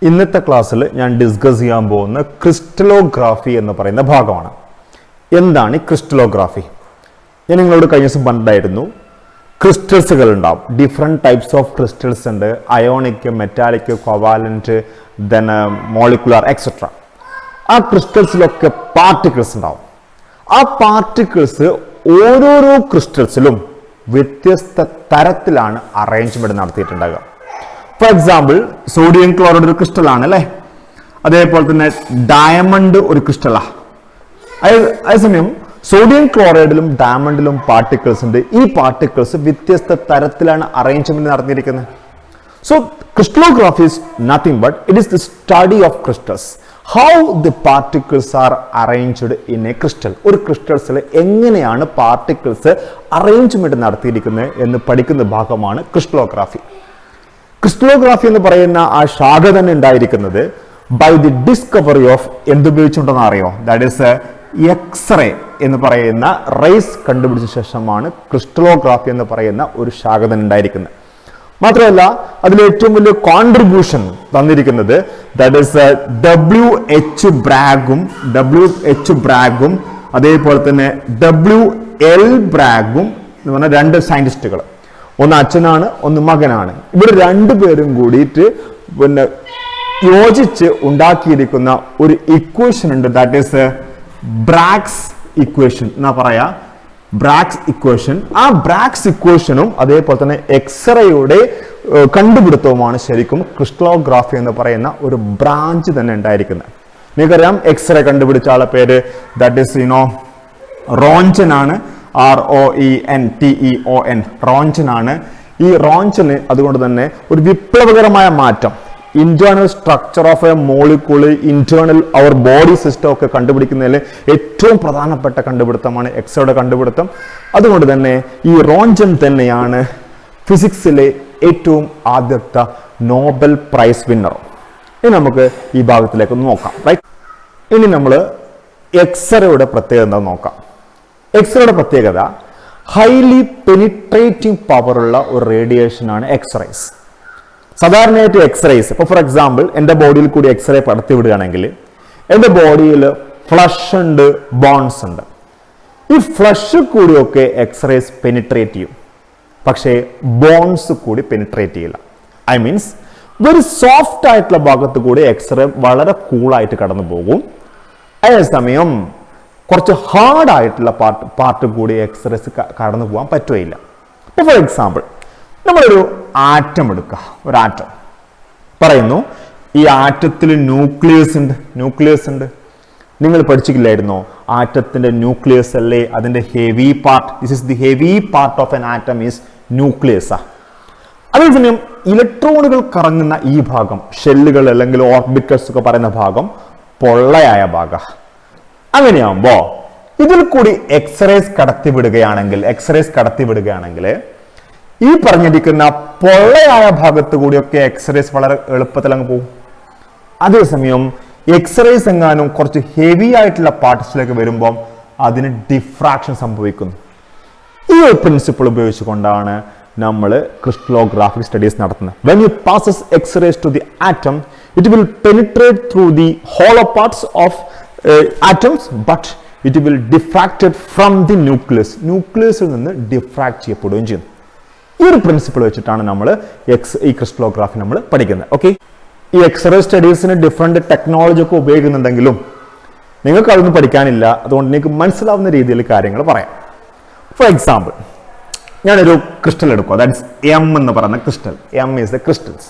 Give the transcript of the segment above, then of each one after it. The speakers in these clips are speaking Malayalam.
ഇന്നത്തെ ക്ലാസ്സിൽ ഞാൻ ഡിസ്കസ് ചെയ്യാൻ പോകുന്ന ക്രിസ്റ്റലോഗ്രാഫി എന്ന് പറയുന്ന ഭാഗമാണ്. എന്താണ് ഈ ക്രിസ്റ്റലോഗ്രാഫി? ഞാൻ നിങ്ങളോട് കഴിഞ്ഞ ദിവസം പറഞ്ഞിട്ടായിരുന്നു, ക്രിസ്റ്റൽസുകൾ ഉണ്ടാവും. ഡിഫറെൻറ്റ് ടൈപ്സ് ഓഫ് ക്രിസ്റ്റൽസ് ഉണ്ട്. Ionic, metallic, covalent, then molecular etcetera. ആ ക്രിസ്റ്റൽസിലൊക്കെ പാർട്ടിക്കിൾസ് ഉണ്ടാവും. ആ പാർട്ടിക്കിൾസ് ഓരോരോ ക്രിസ്റ്റൽസിലും വ്യത്യസ്ത തരത്തിലാണ് അറേഞ്ച്മെന്റ് നടത്തിയിട്ടുണ്ടാകുക. ഫോർ എക്സാമ്പിൾ, സോഡിയം ക്ലോറൈഡ് ഒരു ക്രിസ്റ്റൽ ആണ് അല്ലേ. അതേപോലെ തന്നെ ഡയമണ്ട് ഒരു ക്രിസ്റ്റലാണ്. അതേസമയം സോഡിയം ക്ലോറൈഡിലും ഡയമണ്ടിലും പാർട്ടിക്കിൾസ് ഉണ്ട്. ഈ പാർട്ടിക്കിൾസ് വ്യത്യസ്ത തരത്തിലാണ് അറേഞ്ച്മെന്റ് നടത്തിയിരിക്കുന്നത്. So crystallography is nothing but it is the study of crystals, how the particles are arranged in a crystal. ഒരു ക്രിസ്റ്റൽസിൽ എങ്ങനെയാണ് പാർട്ടിക്കിൾസ് അറേഞ്ച്മെന്റ് നടത്തിയിരിക്കുന്നത് എന്ന് പഠിക്കുന്ന ഭാഗമാണ് ക്രിസ്റ്റലോഗ്രാഫി. ക്രിസ്റ്റലോഗ്രാഫി എന്ന് പറയുന്ന ആ ശാഖ തന്നെ ഉണ്ടായിരിക്കുന്നത് ബൈ ദി ഡിസ്കവറി ഓഫ് എന്തുപയോഗിച്ചുണ്ടെന്ന് അറിയോ? ദാറ്റ് ഈസ് എക്സ്റേ എന്ന് പറയുന്ന റേസ് കണ്ടുപിടിച്ച ശേഷമാണ് ക്രിസ്റ്റലോഗ്രാഫി എന്ന് പറയുന്ന ഒരു ശാഖ തന്നെ ഉണ്ടായിരിക്കുന്നത്. മാത്രമല്ല അതിൽ ഏറ്റവും വലിയ കോൺട്രിബ്യൂഷൻ തന്നിരിക്കുന്നത് ദാറ്റ് ഈസ് W.H. ബ്രാഗും അതേപോലെ തന്നെ W.L. ബ്രാഗും എന്ന് പറഞ്ഞ രണ്ട് സയന്റിസ്റ്റുകൾ, ഒന്ന് അച്ഛനാണ് ഒന്ന് മകനാണ്. ഇവർ രണ്ടുപേരും കൂടിയിട്ട് യോജിച്ച് ഉണ്ടാക്കിയിരിക്കുന്ന ഒരു ഇക്വേഷൻ ഉണ്ട്. ദാറ്റ് ഈസ് ബ്രാഗ്സ് ഇക്വേഷൻ എന്നാ പറയാ, ബ്രാഗ്സ് ഇക്വേഷൻ. ആ ബ്രാഗ്സ് ഇക്വേഷനും അതേപോലെ തന്നെ എക്സ്റേയുടെ കണ്ടുപിടുത്തവുമാണ് ശരിക്കും ക്രിസ്റ്റലോഗ്രാഫി എന്ന് പറയുന്ന ഒരു ബ്രാഞ്ച് തന്നെ ഉണ്ടായിരിക്കുന്നത്. നിങ്ങൾക്കറിയാം, എക്സ്റേ കണ്ടുപിടിച്ച ആളെ പേര് ദാറ്റ് ഈസ് റോൺചൻ ആണ്. ROENTEON, റോൺചൻ ആണ്. ഈ റോൺചന് അതുകൊണ്ട് തന്നെ ഒരു വിപ്ലവകരമായ മാറ്റം, internal structure of a molecule, internal our body system ഒക്കെ കണ്ടുപിടിക്കുന്നതിൽ ഏറ്റവും പ്രധാനപ്പെട്ട കണ്ടുപിടുത്തമാണ് എക്സ്റേയുടെ കണ്ടുപിടുത്തം. അതുകൊണ്ട് തന്നെ ഈ റോൺചൻ തന്നെയാണ് ഫിസിക്സിലെ ഏറ്റവും ആദ്യത്തെ നോബൽ പ്രൈസ് വിന്നർ. ഇനി നമുക്ക് ഈ ഭാഗത്തിലേക്ക് നോക്കാം. റൈറ്റ്, ഇനി നമ്മൾ എക്സ്റേയുടെ പ്രത്യേകത എന്താ നോക്കാം. എക്സ്റേയുടെ പ്രത്യേകത ഹൈലി പെനിട്രേറ്റിംഗ് പവറുള്ള ഒരു റേഡിയേഷൻ ആണ് എക്സ്റേസ്. സാധാരണയായിട്ട് എക്സ്റേസ്, ഇപ്പോൾ ഫോർ എക്സാമ്പിൾ എൻ്റെ ബോഡിയിൽ കൂടി എക്സ്റേ പടത്തി വിടുകയാണെങ്കിൽ എൻ്റെ ബോഡിയിൽ ഫ്ലഷ് ഉണ്ട്, ബോൺസ് ഉണ്ട്. ഈ ഫ്ലഷ് കൂടിയൊക്കെ എക്സ്റേസ് പെനിട്രേറ്റ് ചെയ്യും, പക്ഷേ ബോൺസ് കൂടി പെനിട്രേറ്റ് ചെയ്യില്ല. ഐ മീൻസ് വെരി സോഫ്റ്റ് ആയിട്ടുള്ള ഭാഗത്ത് കൂടി എക്സ്റേ വളരെ കൂളായിട്ട് കടന്നു പോകും. അതേസമയം കുറച്ച് ഹാർഡ് ആയിട്ടുള്ള പാർട്ട് കൂടി എക്സ്റേസ് കടന്നു പോകാൻ പറ്റുകയില്ല. ഇപ്പോൾ ഫോർ എക്സാമ്പിൾ നമ്മളൊരു ആറ്റം എടുക്കുക. ഒരു ആറ്റം പറയുന്നു, ഈ ആറ്റത്തിൽ ന്യൂക്ലിയസ് ഉണ്ട്. നിങ്ങൾ പഠിച്ചിട്ടില്ലായിരുന്നോ ആറ്റത്തിന്റെ ന്യൂക്ലിയസ് അല്ലേ അതിന്റെ heavy part? This is the heavy part of an atom is nucleus. അതേസമയം ഇലക്ട്രോണുകൾ കറങ്ങുന്ന ഈ ഭാഗം, ഷെല്ലുകൾ അല്ലെങ്കിൽ ഓർബിറ്റൽസ് ഒക്കെ പറയുന്ന ഭാഗം പൊള്ളയായ ഭാഗം. അങ്ങനെയാകുമ്പോ ഇതിൽ കൂടി എക്സ്റേസ് കടത്തിവിടുകയാണെങ്കിൽ ഈ പറഞ്ഞിരിക്കുന്ന പൊള്ളയായ ഭാഗത്ത് കൂടിയൊക്കെ എക്സ്റേസ് വളരെ എളുപ്പത്തിൽ അങ്ങ് പോകും. അതേസമയം എക്സ്റേസ് എങ്ങാനും കുറച്ച് ഹെവി ആയിട്ടുള്ള പാർട്ടിസിലേക്ക് വരുമ്പോൾ അതിന് ഡിഫ്രാക്ഷൻ സംഭവിക്കുന്നു. ഈ ഒരു പ്രിൻസിപ്പിൾ ഉപയോഗിച്ചുകൊണ്ടാണ് നമ്മൾ ക്രിസ്റ്റലോഗ്രാഫിക് സ്റ്റഡീസ് നടത്തുന്നത്. When you passes X-rays to the atom, it will penetrate through the hollow parts of atoms, but it will diffracted from the nucleus. ന്യൂക്ലിയസിൽ നിന്ന് ഡിഫ്രാക്ട് ചെയ്യപ്പെടുകയും ചെയ്യുന്നു. ഈ ഒരു പ്രിൻസിപ്പിൾ വെച്ചിട്ടാണ് നമ്മൾ ഈ ക്രിസ്റ്റലോഗ്രാഫി നമ്മൾ പഠിക്കുന്നത്. ഓക്കെ, ഈ എക്സ്റേ സ്റ്റഡീസിന് ഡിഫറെന്റ് ടെക്നോളജി ഒക്കെ ഉപയോഗിക്കുന്നുണ്ടെങ്കിലും നിങ്ങൾക്ക് അതൊന്നും പഠിക്കാനില്ല. അതുകൊണ്ട് നിങ്ങൾക്ക് മനസ്സിലാവുന്ന രീതിയിൽ കാര്യങ്ങൾ പറയാം. ഫോർ എക്സാമ്പിൾ, ഞാനൊരു ക്രിസ്റ്റൽ എടുക്കുക. ദാറ്റ്സ് M എന്ന് പറയുന്ന crystal. M is the crystals.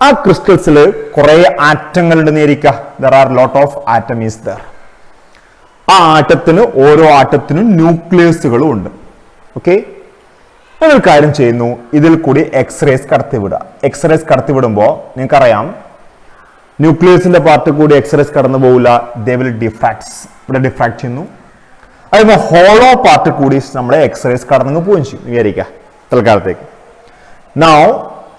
ആ ക്രിസ്റ്റൽസിൽ കുറെ ആറ്റങ്ങൾ ഉണ്ടെന്ന് ഇരിക്കുക. There are lot of atom is there. ആ ആറ്റത്തിന്, ഓരോ ആറ്റത്തിനും ന്യൂക്ലിയസുകളും ഉണ്ട്. ഓക്കെ, ഒരു കാര്യം ചെയ്യുന്നു, ഇതിൽ കൂടി എക്സ്റേസ് കടത്തിവിടുക. എക്സ്റേസ് കടത്തിവിടുമ്പോൾ നിങ്ങൾക്കറിയാം ന്യൂക്ലിയസിന്റെ പാർട്ട് കൂടി എക്സ്റേസ് കടന്നു പോകില്ല. They will diffracts. ഇവിടെ ഡിഫ്രാക്ട് ചെയ്യുന്നു. അതിന് ഹോളോ പാർട്ട് കൂടി നമ്മളെ എക്സ്റേസ് കടന്നു പോവുകയും ചെയ്യും വിചാരിക്കുക തൽക്കാലത്തേക്ക്. നൗ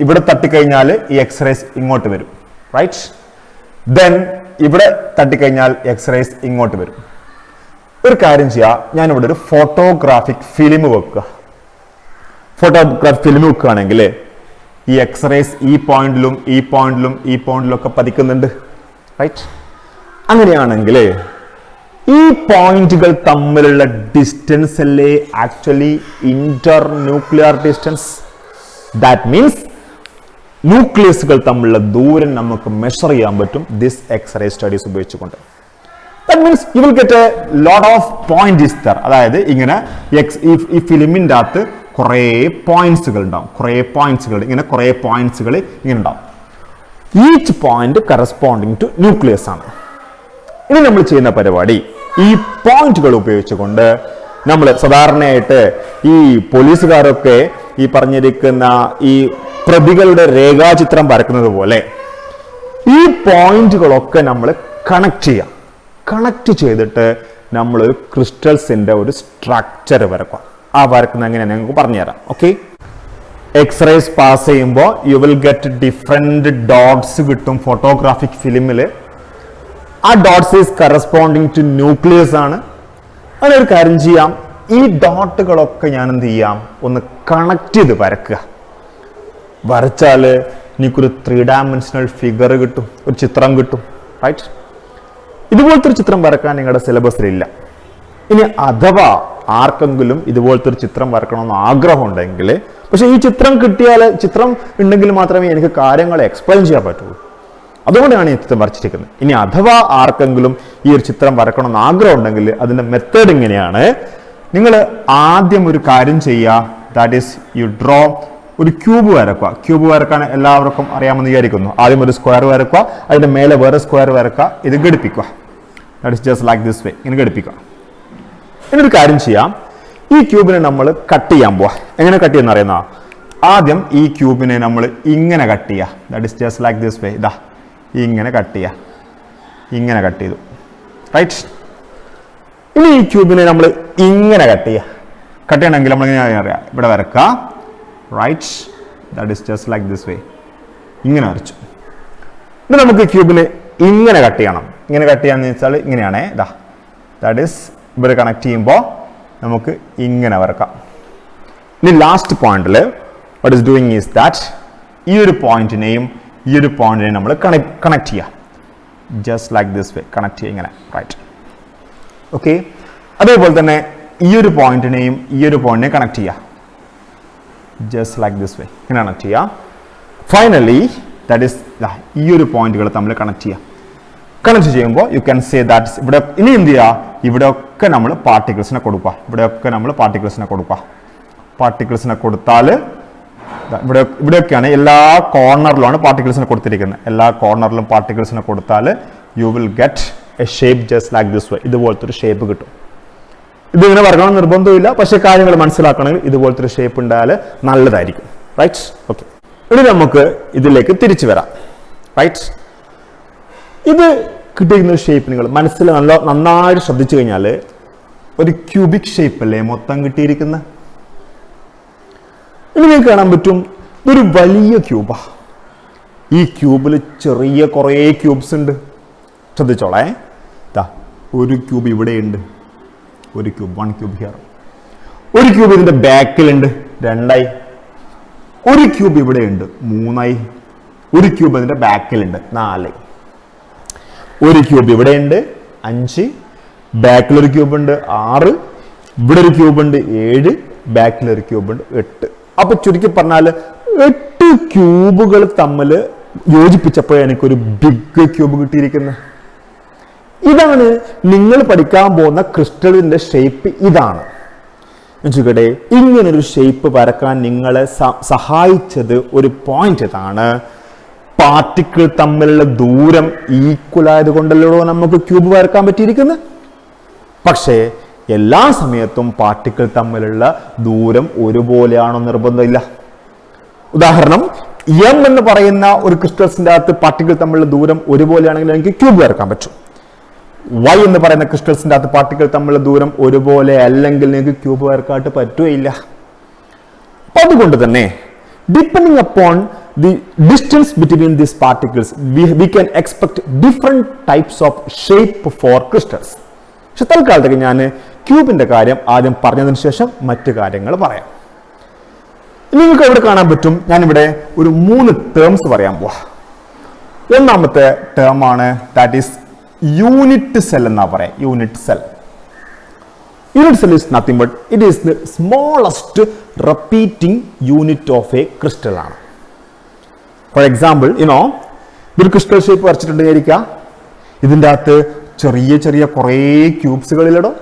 ഇവിടെ തട്ടിക്കഴിഞ്ഞാൽ ഈ എക്സ്റേസ് ഇങ്ങോട്ട് വരും. റൈറ്റ്, ദെൻ ഇവിടെ തട്ടിക്കഴിഞ്ഞാൽ എക്സ്റേസ് ഇങ്ങോട്ട് വരും. ഒരു കാര്യം ചെയ്യാം, ഞാനിവിടെ ഒരു ഫോട്ടോഗ്രാഫിക് ഫിലിം വെക്കുകയാണെങ്കിൽ ഈ എക്സ്റേസ് ഈ പോയിന്റിലും ഒക്കെ പതിക്കുന്നുണ്ട്. റൈറ്റ്? അങ്ങനെയാണെങ്കിൽ ഈ പോയിന്റുകൾ തമ്മിലുള്ള ഡിസ്റ്റൻസ് അല്ലേ actually inter nuclear distance. That means ന്യൂക്ലിയസുകൾ തമ്മിലുള്ള ദൂരം നമുക്ക് മെഷർ ചെയ്യാൻ പറ്റും ദിസ് എക്സ്റേ സ്റ്റഡീസ് ഉപയോഗിച്ചുകൊണ്ട്. That means you will get a lot of points there. അതായത് ഇങ്ങനെ ഈ ഫിലിമിൻ്റെ അകത്ത് കുറേ പോയിന്റ്സുകൾ ഉണ്ടാവും, ഇങ്ങനെ ഉണ്ടാവും. Each point corresponding to nucleus ആണ്. ഇനി നമ്മൾ ചെയ്യുന്ന പരിപാടി ഈ പോയിന്റുകൾ ഉപയോഗിച്ചുകൊണ്ട് നമ്മൾ സാധാരണയായിട്ട് ഈ പോലീസുകാരൊക്കെ ഈ പറഞ്ഞിരിക്കുന്ന ഈ പ്രതികളുടെ രേഖാചിത്രം വരക്കുന്നത് പോലെ ഈ പോയിന്റുകളൊക്കെ നമ്മൾ കണക്ട് ചെയ്തിട്ട് നമ്മൾ ഒരു ക്രിസ്റ്റൽസിന്റെ ഒരു സ്ട്രക്ചർ വരക്കാം. ആ വരക്കുന്ന എങ്ങനെയാണ് ഞങ്ങൾക്ക് പറഞ്ഞുതരാം. ഓക്കെ, എക്സ്റേസ് പാസ് ചെയ്യുമ്പോൾ you will get different dots കിട്ടും ഫോട്ടോഗ്രാഫിക് ഫിലിമിൽ. ആ dots is corresponding to nucleus ആണ്. അതിനൊരു കാര്യം ചെയ്യാം, ഈ ഡോട്ടുകളൊക്കെ ഞാൻ എന്ത് ചെയ്യാം, ഒന്ന് കണക്ട് ചെയ്ത് വരച്ചാൽ എനിക്കൊരു 3 ഡയമെൻഷണൽ ഫിഗർ കിട്ടും, ഒരു ചിത്രം കിട്ടും. റൈറ്റ്? ഇതുപോലത്തെ ഒരു ചിത്രം വരക്കാൻ നിങ്ങളുടെ സിലബസിലില്ല. ഇനി അഥവാ ആർക്കെങ്കിലും ഇതുപോലത്തെ ഒരു ചിത്രം വരക്കണമെന്ന് ആഗ്രഹം ഉണ്ടെങ്കിൽ, പക്ഷെ ഈ ചിത്രം ഉണ്ടെങ്കിൽ മാത്രമേ എനിക്ക് കാര്യങ്ങൾ എക്സ്പ്ലെയിൻ ചെയ്യാൻ പറ്റുള്ളൂ. അതുകൊണ്ടാണ് ഈ ചിത്രം വരച്ചിരിക്കുന്നത്. ഇനി അഥവാ ആർക്കെങ്കിലും ഈ ഒരു ചിത്രം വരക്കണമെന്ന് ആഗ്രഹം ഉണ്ടെങ്കിൽ അതിന്റെ മെത്തേഡ് ഇങ്ങനെയാണ്. നിങ്ങൾ ആദ്യം ഒരു കാര്യം ചെയ്യുക, ദാറ്റ് ഈസ് യു ഡ്രോ ഒരു ക്യൂബ് വരക്കുക. ക്യൂബ് വരക്കാൻ എല്ലാവർക്കും അറിയാമെന്ന് വിചാരിക്കുന്നു. ആദ്യം ഒരു സ്ക്വയർ വരക്കുക, അതിന്റെ മേലെ വേറെ സ്ക്വയർ വരക്കുക, ഇത് ഘടിപ്പിക്കുക. That is just like this way, ഇങ്ങനെ ഘടിപ്പിക്കുക. എന്നൊരു കാര്യം ചെയ്യാം, ഈ ക്യൂബിനെ നമ്മൾ കട്ട് ചെയ്യാൻ പോവാ. എങ്ങനെ കട്ട് ചെയ്യുന്ന അറിയുന്ന, ആദ്യം ഈ ക്യൂബിനെ നമ്മൾ ഇങ്ങനെ കട്ട് ചെയ്യുക. That is just like this വേ. ഇതാ ഇങ്ങനെ കട്ട് ചെയ്യുക, ഇങ്ങനെ കട്ട് ചെയ്തു. റൈറ്റ്? ഇനി ഈ ക്യൂബിനെ നമ്മൾ ഇങ്ങനെ കട്ട് ചെയ്യണമെങ്കിൽ നമ്മൾ എങ്ങനെ അറിയാം, ഇവിടെ വരക്കുക. Right? That is just like this way, ഇങ്ങനെ വരച്ചു. ഇനി നമുക്ക് ക്യൂബിനെ ഇങ്ങനെ കട്ട് ചെയ്യണം. ഇങ്ങനെ കട്ട് ചെയ്യാന്ന് വെച്ചാൽ ഇങ്ങനെയാണേ. ദാറ്റ് ഈസ് ഇവിടെ കണക്ട് ചെയ്യുമ്പോൾ നമുക്ക് ഇങ്ങനെ വരക്കാം. ഇനി ലാസ്റ്റ് പോയിന്റിൽ what is doing is that ഈ ഒരു പോയിന്റിനെയും നമ്മൾ കണക്ട് ചെയ്യാം. Just like this way connect ചെയ്യുക ഇങ്ങനെ. റൈറ്റ്? ഓക്കെ, അതേപോലെ തന്നെ ഈ ഒരു പോയിന്റിനെയും കണക്ട് ചെയ്യുക. ജസ്റ്റ് ലൈക്ക് ദിസ് വേ ഇങ്ങനെ കണക്ട് ചെയ്യുക. ഫൈനലി ദാറ്റ് ഈസ് ഈ ഒരു പോയിന്റുകൾ തമ്മിൽ കണക്ട് ചെയ്യുക. കണക്ട് ചെയ്യുമ്പോൾ യു ക്യാൻ സേ ദാറ്റ് ഇവിടെ ഇനി എന്ത് ചെയ്യുക, ഇവിടെയൊക്കെ നമ്മൾ പാർട്ടിക്കിൾസിനെ കൊടുക്കുക. പാർട്ടിക്കിൾസിനെ കൊടുത്താൽ ഇവിടെയൊക്കെയാണ് എല്ലാ കോർണറിലുമാണ് പാർട്ടിക്കിൾസിനെ കൊടുത്തിരിക്കുന്നത്. എല്ലാ കോർണറിലും പാർട്ടിക്കിൾസിനെ കൊടുത്താൽ U will get A shape just like this വേ. ഇതുപോലത്തെ ഒരു ഷേപ്പ് കിട്ടും. ഇതിങ്ങനെ വരക്കണം നിർബന്ധമില്ല, പക്ഷെ കാര്യങ്ങൾ മനസ്സിലാക്കണമെങ്കിൽ ഇതുപോലത്തെ ഒരു ഷേപ്പ് ഉണ്ടായാൽ നല്ലതായിരിക്കും. റൈറ്റ്? ഓക്കെ, ഇനി നമുക്ക് ഇതിലേക്ക് തിരിച്ചു വരാം. റൈറ്റ്? ഇത് കിട്ടിയിരിക്കുന്ന ഒരു ഷേപ്പ് നിങ്ങൾ മനസ്സിൽ നന്നായിട്ട് ശ്രദ്ധിച്ചു കഴിഞ്ഞാൽ ഒരു ക്യൂബിക് ഷേപ്പ് അല്ലേ മൊത്തം കിട്ടിയിരിക്കുന്ന. ഇനി നിങ്ങൾക്ക് കാണാൻ പറ്റും ഇതൊരു വലിയ ക്യൂബാ. ഈ ക്യൂബിൽ ചെറിയ കുറേ ക്യൂബ്സ് ഉണ്ട്. ശ്രദ്ധിച്ചോളേ, ഒരു ക്യൂബ് ഇവിടെയുണ്ട്, ഒരു ക്യൂബ്, 1 ക്യൂബ് ഹിയർ. ഒരു ക്യൂബ് ഇതിന്റെ ബാക്കിലുണ്ട്, 2ആയി. ഒരു ക്യൂബ് ഇവിടെയുണ്ട്, 3ആയി. ഒരു ക്യൂബ് ഇതിന്റെ ബാക്കിലുണ്ട്, 4. ഒരു ക്യൂബ് ഇവിടെയുണ്ട്, 5. ബാക്കിലൊരു ക്യൂബ് ഉണ്ട്, 6. ഇവിടെ ഒരു ക്യൂബ് ഉണ്ട്, 7. ബാക്കിലൊരു ക്യൂബ് ഉണ്ട്, 8. അപ്പൊ ചുരുക്കി പറഞ്ഞാൽ 8 ക്യൂബുകൾ തമ്മിൽ യോജിപ്പിച്ചപ്പോഴാണ് എനിക്കൊരു ബിഗ് ക്യൂബ് കിട്ടിയിരിക്കുന്നത്. ഇതാണ് നിങ്ങൾ പഠിക്കാൻ പോകുന്ന ക്രിസ്റ്റലിന്റെ ഷേപ്പ്. ഇതാണ് ചോദിക്കട്ടെ, ഇങ്ങനൊരു ഷേപ്പ് വരക്കാൻ നിങ്ങളെ സഹായിച്ചത് ഒരു പോയിന്റ് ഇതാണ്. പാർട്ടിക്കിൾ തമ്മിലുള്ള ദൂരം ഈക്വൽ ആയതുകൊണ്ടല്ലോ നമുക്ക് ക്യൂബ് വരക്കാൻ പറ്റിയിരിക്കുന്നത്. പക്ഷേ എല്ലാ സമയത്തും പാർട്ടിക്കിൾ തമ്മിലുള്ള ദൂരം ഒരുപോലെയാണോ നിർബന്ധമില്ല. ഉദാഹരണം, എം എന്ന് പറയുന്ന ഒരു ക്രിസ്റ്റൽസിന്റെ അകത്ത് പാർട്ടിക്കിൾ തമ്മിലുള്ള ദൂരം ഒരുപോലെയാണെങ്കിൽ എനിക്ക് ക്യൂബ് വരക്കാൻ പറ്റും. Y എന്ന് പറയുന്ന ക്രിസ്റ്റൽസിന്റെ അകത്ത് പാർട്ടിക്കിൾ തമ്മിലുള്ള ദൂരം ഒരുപോലെ അല്ലെങ്കിൽ നിങ്ങൾക്ക് ക്യൂബ് വരക്കാട്ട് പറ്റുകയില്ല. അപ്പൊ അതുകൊണ്ട് തന്നെ depending upon the distance between these particles we can expect different types of shape for crystals. പക്ഷെ തൽക്കാലത്തേക്ക് ഞാൻ ക്യൂബിന്റെ കാര്യം ആദ്യം പറഞ്ഞതിന് ശേഷം മറ്റു കാര്യങ്ങൾ പറയാം. നിങ്ങൾക്ക് ഇവിടെ കാണാൻ പറ്റും, ഞാനിവിടെ ഒരു 3 ടേംസ് പറയാൻ പോവാ. ഒന്നാമത്തെ ടേം ആണ് ദാറ്റ് ഈസ് യൂണിറ്റ് സെൽ എന്നാ പറയാം. Unit cell. Unit cell is nothing but it is the smallest repeating unit of A crystal ആണ്. ഫോർ എക്സാമ്പിൾ ഇതൊരു ക്രിസ്റ്റൽ ഷേപ്പ് വരച്ചിട്ടുണ്ട് വിചാരിക്കുക. ഇതിൻ്റെ അകത്ത് ചെറിയ ചെറിയ കുറേ ക്യൂബ്സുകളിലിടും.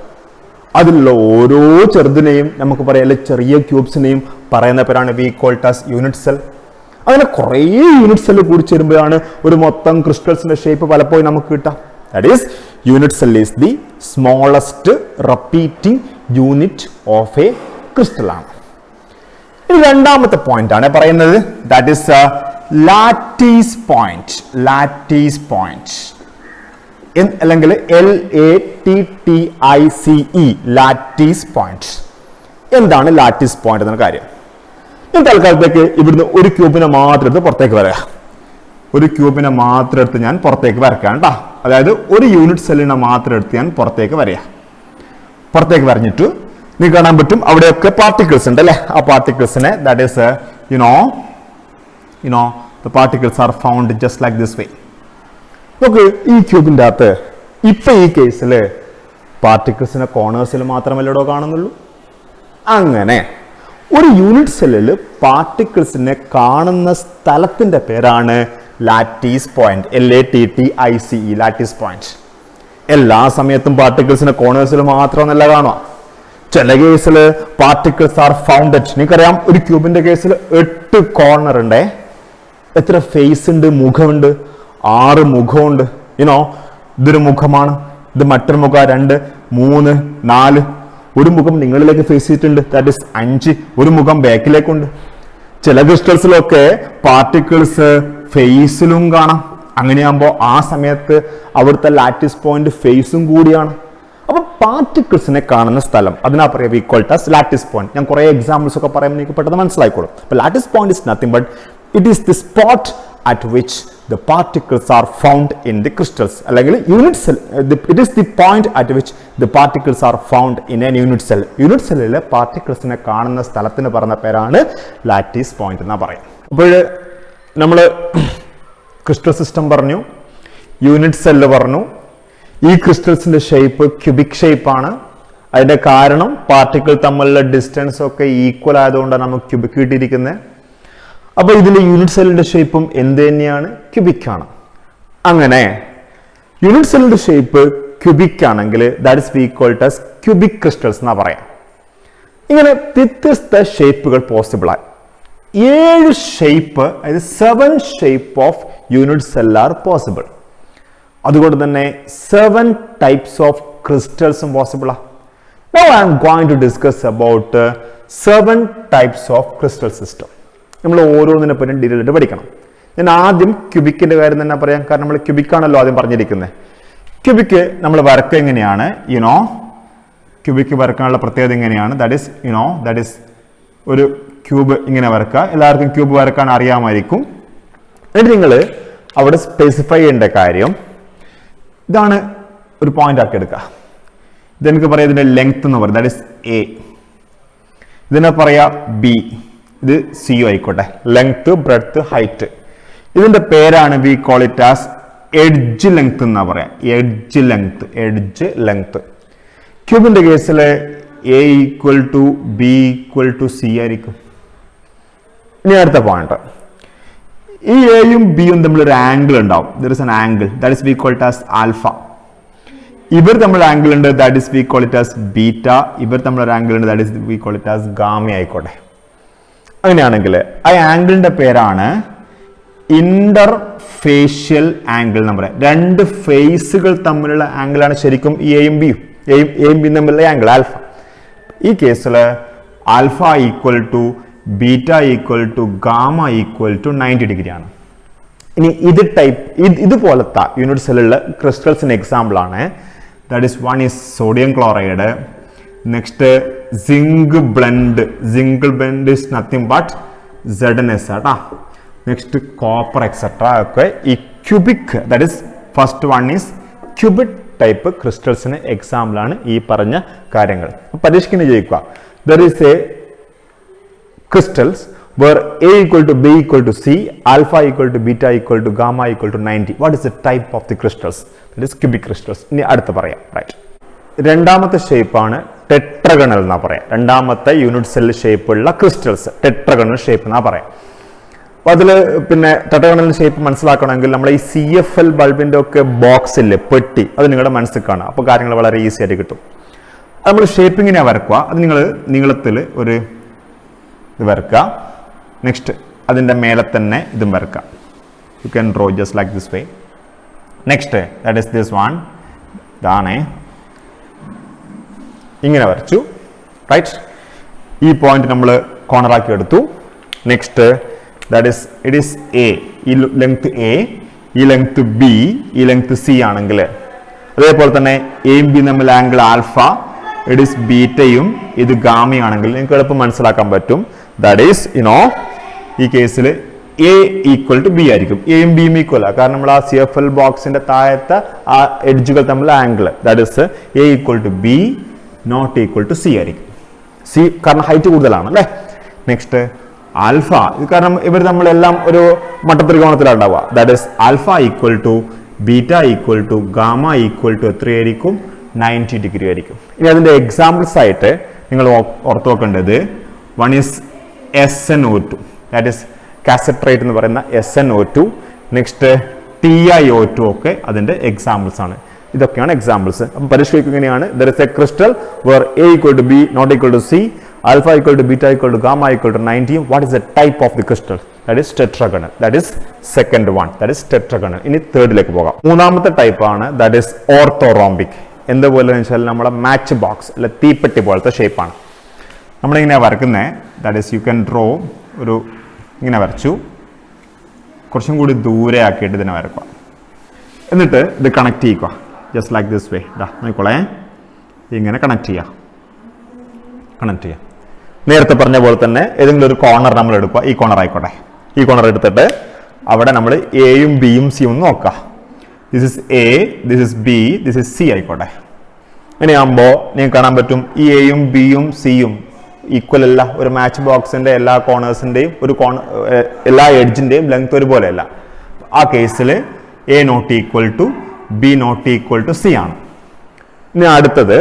അതിലുള്ള ഓരോ ചെറുതിനെയും നമുക്ക് പറയാം, അല്ലെ ചെറിയ ക്യൂബ്സിനെയും പറയുന്ന പേരാണ് we called as unit cell. അങ്ങനെ കുറേ യൂണിറ്റ് സെല്ല് കൂടി ചേരുമ്പോഴാണ് ഒരു മൊത്തം ക്രിസ്റ്റൽസിന്റെ ഷേപ്പ് പലപ്പോഴും നമുക്ക് കിട്ടാം. That is unit cell is the smallest repeating unit of A crystal ആണ്. ഇനി രണ്ടാമത്തെ പോയിന്റ് ആണ് പറയുന്നത്, that is lattice point. Lattice point അല്ലെങ്കിൽ LATTICE ലാറ്റീസ് പോയിന്റ്. എന്താണ് ലാറ്റീസ് പോയിന്റ് എന്ന കാര്യം? ഞാൻ തൽക്കാലത്തേക്ക് ഇവിടുന്ന് ഒരു ക്യൂബിനെ മാത്രം എടുത്ത് പുറത്തേക്ക് വരാം. ഒരു ക്യൂബിനെ മാത്രം എടുത്ത് ഞാൻ പുറത്തേക്ക് വരയ്ക്കാം കേട്ടോ. അതായത് ഒരു യൂണിറ്റ് സെല്ലിനെ മാത്രം എടുത്ത് ഞാൻ പുറത്തേക്ക് വരയാം. പുറത്തേക്ക് വരഞ്ഞിട്ട് നിങ്ങൾക്ക് കാണാൻ പറ്റും അവിടെയൊക്കെ പാർട്ടിക്കിൾസ് ഉണ്ട് അല്ലേ? ആ പാർട്ടിക്കിൾസിനെ that is the particles are found just like this way. നോക്ക്, ഈ ക്യൂബിൻ്റെ അകത്ത് ഇപ്പൊ ഈ കേസിൽ പാർട്ടിക്കിൾസിനെ കോർണേഴ്സിൽ മാത്രമല്ലടോ കാണുന്നുള്ളൂ. അങ്ങനെ ഒരു യൂണിറ്റ് സെല്ലിൽ പാർട്ടിക്കിൾസിനെ കാണുന്ന സ്ഥലത്തിന്റെ പേരാണ് lattice point. LATTICE lattice point. എല്ലാ സമയത്തും പാർട്ടിക്കിൾസിനെ കോർണേഴ്സിൽ മാത്രമല്ല കാണുക. ചില കേസിൽ പാർട്ടിക്കിൾസ് ആർ ഫൗണ്ടഡ്. നിങ്ങൾക്കറിയാം, ഒരു ക്യൂബിന്റെ കേസിൽ 8 കോർണർ ഉണ്ട്. എത്ര ഫേസ് ഉണ്ട്? മുഖമുണ്ട്. 6 മുഖമുണ്ട്. ഇതൊരു മുഖമാണ്, ഇത് മറ്റൊരു മുഖം, 2, 3, 4. ഒരു മുഖം നിങ്ങളിലേക്ക് ഫേസ് ചെയ്തിട്ടുണ്ട്, ദാറ്റ് ഈസ് 5. ഒരു മുഖം ബാക്കിലേക്കുണ്ട്. ചില ക്രിസ്റ്റൽസിലൊക്കെ പാർട്ടിക്കിൾസ് ഫേസിലും കാണാം. അങ്ങനെയാകുമ്പോൾ ആ സമയത്ത് അവിടുത്തെ ലാറ്റിസ് പോയിന്റ് ഫേസും കൂടിയാണ്. അപ്പൊ പാർട്ടിക്കിൾസിനെ കാണുന്ന സ്ഥലം അതിനാ പറയാം we called as lattice point. ഞാൻ കുറെ എക്സാമ്പിൾസ് ഒക്കെ പറയുമ്പോൾ നിങ്ങൾക്ക് പെട്ടെന്ന് മനസ്സിലായിക്കോളും. അപ്പൊ lattice point is nothing but it is the spot at which the particles are found in the crystals. അല്ലെങ്കിൽ unit cell, it is the point at which the particles are found in a unit cell. Unit സെല്ലിലെ പാർട്ടിക്കിൾസിനെ കാണുന്ന സ്ഥലത്തിന് പറഞ്ഞ പേരാണ് ലാറ്റീസ് പോയിന്റ് എന്നാ പറയാം. അപ്പോൾ നമ്മൾ ക്രിസ്റ്റൽ സിസ്റ്റം പറഞ്ഞു, യൂണിറ്റ് സെല്ല് പറഞ്ഞു. ഈ ക്രിസ്റ്റൽസിന്റെ ഷേപ്പ് ക്യൂബിക് ഷേപ്പാണ്. അതിന്റെ കാരണം പാർട്ടിക്കിൾ തമ്മിലുള്ള ഡിസ്റ്റൻസ് ഒക്കെ ഈക്വൽ ആയതുകൊണ്ടാണ് നമുക്ക് ക്യൂബിക് കിട്ടിയിരിക്കുന്നത്. അപ്പൊ ഇതിന്റെ യൂണിറ്റ് സെല്ലിന്റെ ഷേപ്പും എന്ത് തന്നെയാണ്? ക്യൂബിക് ആണ്. അങ്ങനെ യൂണിറ്റ് സെല്ലിന്റെ ഷേപ്പ് ക്യൂബിക് ആണെങ്കിൽ that is we called as cubic crystals എന്നാ പറയാം. ഇങ്ങനെ വ്യത്യസ്ത ഷേപ്പുകൾ പോസിബിൾ ആയി 7 ഷേപ്പ്, അതായത് 7 shape of unit cell are possible. അതുകൊണ്ട് തന്നെ 7 ടൈപ്സ് ഓഫ് ക്രിസ്റ്റൽസും പോസിബിൾ ആണ്. Now I am going to discuss about 7 types of crystal system. നമ്മൾ ഓരോന്നിനെ പറ്റി ഡീറ്റെയിൽ ആയിട്ട് പഠിക്കണം. ഞാൻ ആദ്യം ക്യൂബിക്കിന്റെ കാര്യം തന്നെ പറയാം, കാരണം നമ്മൾ ക്യൂബിക്കാണല്ലോ ആദ്യം പറഞ്ഞിരിക്കുന്നത്. ക്യൂബിക്ക് നമ്മൾ വരക്കുക എങ്ങനെയാണ്? ക്യൂബിക്ക് വരക്കാനുള്ള പ്രത്യേകത എങ്ങനെയാണ്? ദാറ്റ് ഈസ് ഒരു ക്യൂബ് ഇങ്ങനെ വരക്കുക. എല്ലാവർക്കും ക്യൂബ് വരക്കാൻ അറിയാമായിരിക്കും. എന്നിട്ട് നിങ്ങൾ അവിടെ സ്പെസിഫൈ ചെയ്യേണ്ട കാര്യം ഇതാണ്. ഒരു പോയിന്റ് ആക്കി എടുക്കുക. ഇതെനിക്ക് പറയാം ഇതിന്റെ ലെങ്ത് എന്ന് പറയും, ദാറ്റ് ഈസ് A. ഇതിനെ പറയാ B. ഇത് C ആയിക്കോട്ടെ. Length, breadth, height. ഇതിന്റെ പേരാണ് we call it as edge length എന്നാ പറയാം. Edge length. ക്യൂബിന്റെ കേസിൽ A equal to B equal to C ആയിരിക്കും. ഇനി അടുത്ത പോയിന്റ്, ഈ എയും ബിയും തമ്മിൽ ഒരു ആംഗിൾ ഉണ്ടാവും. There is an angle that is we call it as alpha. ഇവർ തമ്മിൽ ആംഗിൾ ഉണ്ട്, that is we call it as beta. ഇവർ തമ്മിൽ ഒരു ആംഗിൾ ഉണ്ട്, that is we call it as gamma ആയിക്കോട്ടെ. അങ്ങനെയാണെങ്കിൽ ആ ആംഗിളിന്റെ പേരാണ് ഇന്റർഫേഷ്യൽ ആംഗിൾ എന്ന് പറയാം. 2 ഫേസുകൾ തമ്മിലുള്ള ആംഗിളാണ് ശരിക്കും ഈ എയും ബിയും തമ്മിലുള്ള ആംഗിൾ ആൽഫ. ഈ കേസിൽ alpha equal to beta equal to gamma equal to 90 degree ആണ്. ഇനി ഇതുപോലത്തെ യൂണിറ്റ് സെല്ലുള്ള ക്രിസ്റ്റൽസിന് എക്സാമ്പിൾ ആണ്. That is one is sodium chloride. Next zinc blende is nothing but ZnS ആട്ടാ. നെക്സ്റ്റ് കോപ്പർ എക്സെട്ര ഒക്കെ ഈ cubic, that is first one is cubic type ക്രിസ്റ്റൽസിന് എക്സാമ്പിൾ ആണ് ഈ പറഞ്ഞ കാര്യങ്ങൾ. പരീക്ഷയ്ക്ക് ജയിക്കുക. There is a crystals where A equal to B equal to C, alpha equal to beta equal to gamma equal to 90. What is the type of the crystals? That is cubic crystals. ഇനി അടുത്ത പറയാം. റൈറ്റ്, രണ്ടാമത്തെ ഷേപ്പാണ് ടെട്രഗണൽ എന്നാ പറയാം. രണ്ടാമത്തെ യൂണിറ്റ് സെൽ ഷേപ്പുള്ള ക്രിസ്റ്റൽസ് ടെട്രഗണൽ ഷേപ്പ് എന്നാ പറയാം. അപ്പോൾ അതിൽ പിന്നെ ടെട്രഗണൽ ഷേപ്പ് മനസ്സിലാക്കണമെങ്കിൽ നമ്മൾ ഈ CFL ബൾബിൻ്റെ ഒക്കെ ബോക്സ് ഇല്ലേ, പെട്ടി, അത് നിങ്ങളുടെ മനസ്സിൽ കാണാം. അപ്പോൾ കാര്യങ്ങൾ വളരെ ഈസി ആയിട്ട് കിട്ടും. നമ്മൾ ഷേപ്പിങ്ങിനെ വരക്കുക. അത് നിങ്ങൾ നീളത്തിൽ ഒരു ഇത് വരക്കുക. നെക്സ്റ്റ് അതിൻ്റെ മേലെ തന്നെ ഇതും വരക്കുക. You can draw just like this way. Next that is this one. ഇതാണേ, ഇങ്ങനെ വരച്ചു. റൈറ്റ്, ഈ പോയിന്റ് നമ്മൾ കോർണറാക്കി എടുത്തു. Next that is it is A, ഈ ലെങ്ത് എ, ഈ ലെങ്ത് ബി, ഈ ലെങ്ത് സി ആണെങ്കിൽ, അതേപോലെ തന്നെ എയും ബി തമ്മിൽ ആംഗിൾ ആൽഫ, ഇറ്റ് ഈസ് ബീറ്റയും ഇത് ഗാമയാണെങ്കിൽ നിങ്ങൾക്ക് എളുപ്പം മനസ്സിലാക്കാൻ പറ്റും. ദാറ്റ് ഈസ് ഈ കേസിൽ എ ഈക്വൽ ടു ബി ആയിരിക്കും. എയും ബിയും ഈക്വൽ ആണ്, കാരണം നമ്മൾ ആ CFL ബോക്സിന്റെ താഴത്തെ ആ എഡ്ജുകൾ തമ്മിൽ angle, that is a equal to B not equal to c ആയിരിക്കും. സി കാരണം ഹൈറ്റ് കൂടുതലാണ് അല്ലേ. നെക്സ്റ്റ് ആൽഫ, ഇത് കാരണം ഇവർ നമ്മളെല്ലാം ഒരു മട്ടത്രികോണത്തിലാണ് ഉണ്ടാവുക. That is alpha equal to beta equal to gamma equal to എത്രയായിരിക്കും? 90 ഡിഗ്രി ആയിരിക്കും. ഇനി അതിന്റെ എക്സാമ്പിൾസ് ആയിട്ട് നിങ്ങൾ ഓർത്ത് വെക്കേണ്ടത്, one is SnO2, that is cassiterite എന്ന് പറയുന്ന SnO2. നെക്സ്റ്റ് TiO2 ഒക്കെ അതിന്റെ എക്സാമ്പിൾസ് ആണ്. ഇതൊക്കെയാണ് എക്സാമ്പിൾസ്. അപ്പം പരീക്ഷയ്ക്ക് ഇങ്ങനെയാണ്, there is a crystal where A equal to B not equal to c, alpha equal to beta equal to gamma equal to 90. What is the type of the crystal? That is tetragonal. That is second one. That is tetragonal. ഇനി തേർഡിലേക്ക് പോകാം. മൂന്നാമത്തെ ടൈപ്പ് ആണ് ദാറ്റ് ഈസ് ഓർത്തോറോംബിക്. എന്തുപോലെ വെച്ചാൽ നമ്മുടെ മാച്ച് ബോക്സ് അല്ലെ തീപ്പെട്ടി പോലത്തെ ഷേപ്പാണ്. നമ്മളിങ്ങനെ വരക്കുന്നത്, that is U can draw ഒരു ഇങ്ങനെ വരച്ചു, കുറച്ചും കൂടി ദൂരെ ആക്കിയിട്ട് ഇതിനെ വരക്കുക. എന്നിട്ട് ഇത് കണക്ട് ചെയ്യുക ജസ്റ്റ് ലൈക്ക് ദിസ് വേ. ഇതാ നോക്കിക്കോളേ, ഇങ്ങനെ കണക്ട് ചെയ്യുക. നേരത്തെ പറഞ്ഞ പോലെ തന്നെ ഏതെങ്കിലും ഒരു കോർണർ നമ്മൾ എടുക്കുക. ഈ കോർണർ ആയിക്കോട്ടെ. ഈ കോർണർ എടുത്തിട്ട് അവിടെ നമ്മൾ എയും ബിയും സിയും ഒന്ന് നോക്കുക. This is A, this is B, this is C ആയിക്കോട്ടെ. അങ്ങനെയാകുമ്പോൾ നിങ്ങൾക്ക് കാണാൻ പറ്റും ഈ എയും ബിയും സിയും ഈക്വൽ അല്ല. ഒരു മാച്ച് ബോക്സിന്റെ എല്ലാ കോർണേഴ്സിന്റെയും എല്ലാ എഡ്ജിന്റെയും ലെങ്ത് ഒരുപോലെയല്ല. ആ കേസിൽ a not equal to B not equal to c ആണ്. ഇനി അടുത്തത്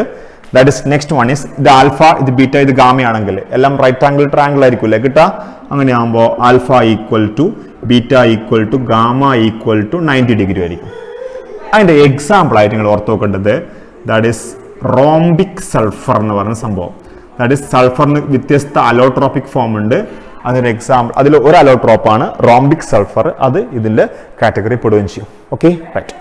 that is next one is ഇത് ആൽഫ, ഇത് ബീറ്റ, ഇത് ഗാമയാണെങ്കിൽ എല്ലാം റൈറ്റ് ആംഗിൾ ട്രയാംഗിൾ ആയിരിക്കുമല്ലേ കിട്ടുക. അങ്ങനെയാകുമ്പോൾ alpha equal to beta equal to gamma equal to 90 degree ആയിരിക്കും. അതിൻ്റെ എക്സാമ്പിൾ ആയിട്ട് നിങ്ങൾ ഓർത്ത് നോക്കേണ്ടത് ദാറ്റ് ഇസ് റോംബിക് സൾഫർ എന്ന് പറയുന്ന സംഭവം. ദാറ്റ് ഇസ് സൾഫറിന് വ്യത്യസ്ത അലോട്രോപ്പിക് ഫോം ഉണ്ട്. അതിൻ്റെ എക്സാമ്പിൾ അതിൽ ഒരു അലോട്രോപ്പാണ് റോംബിക് സൾഫർ. അത് ഇതിൻ്റെ കാറ്റഗറി പെടുകയും ചെയ്യും. Okay, right.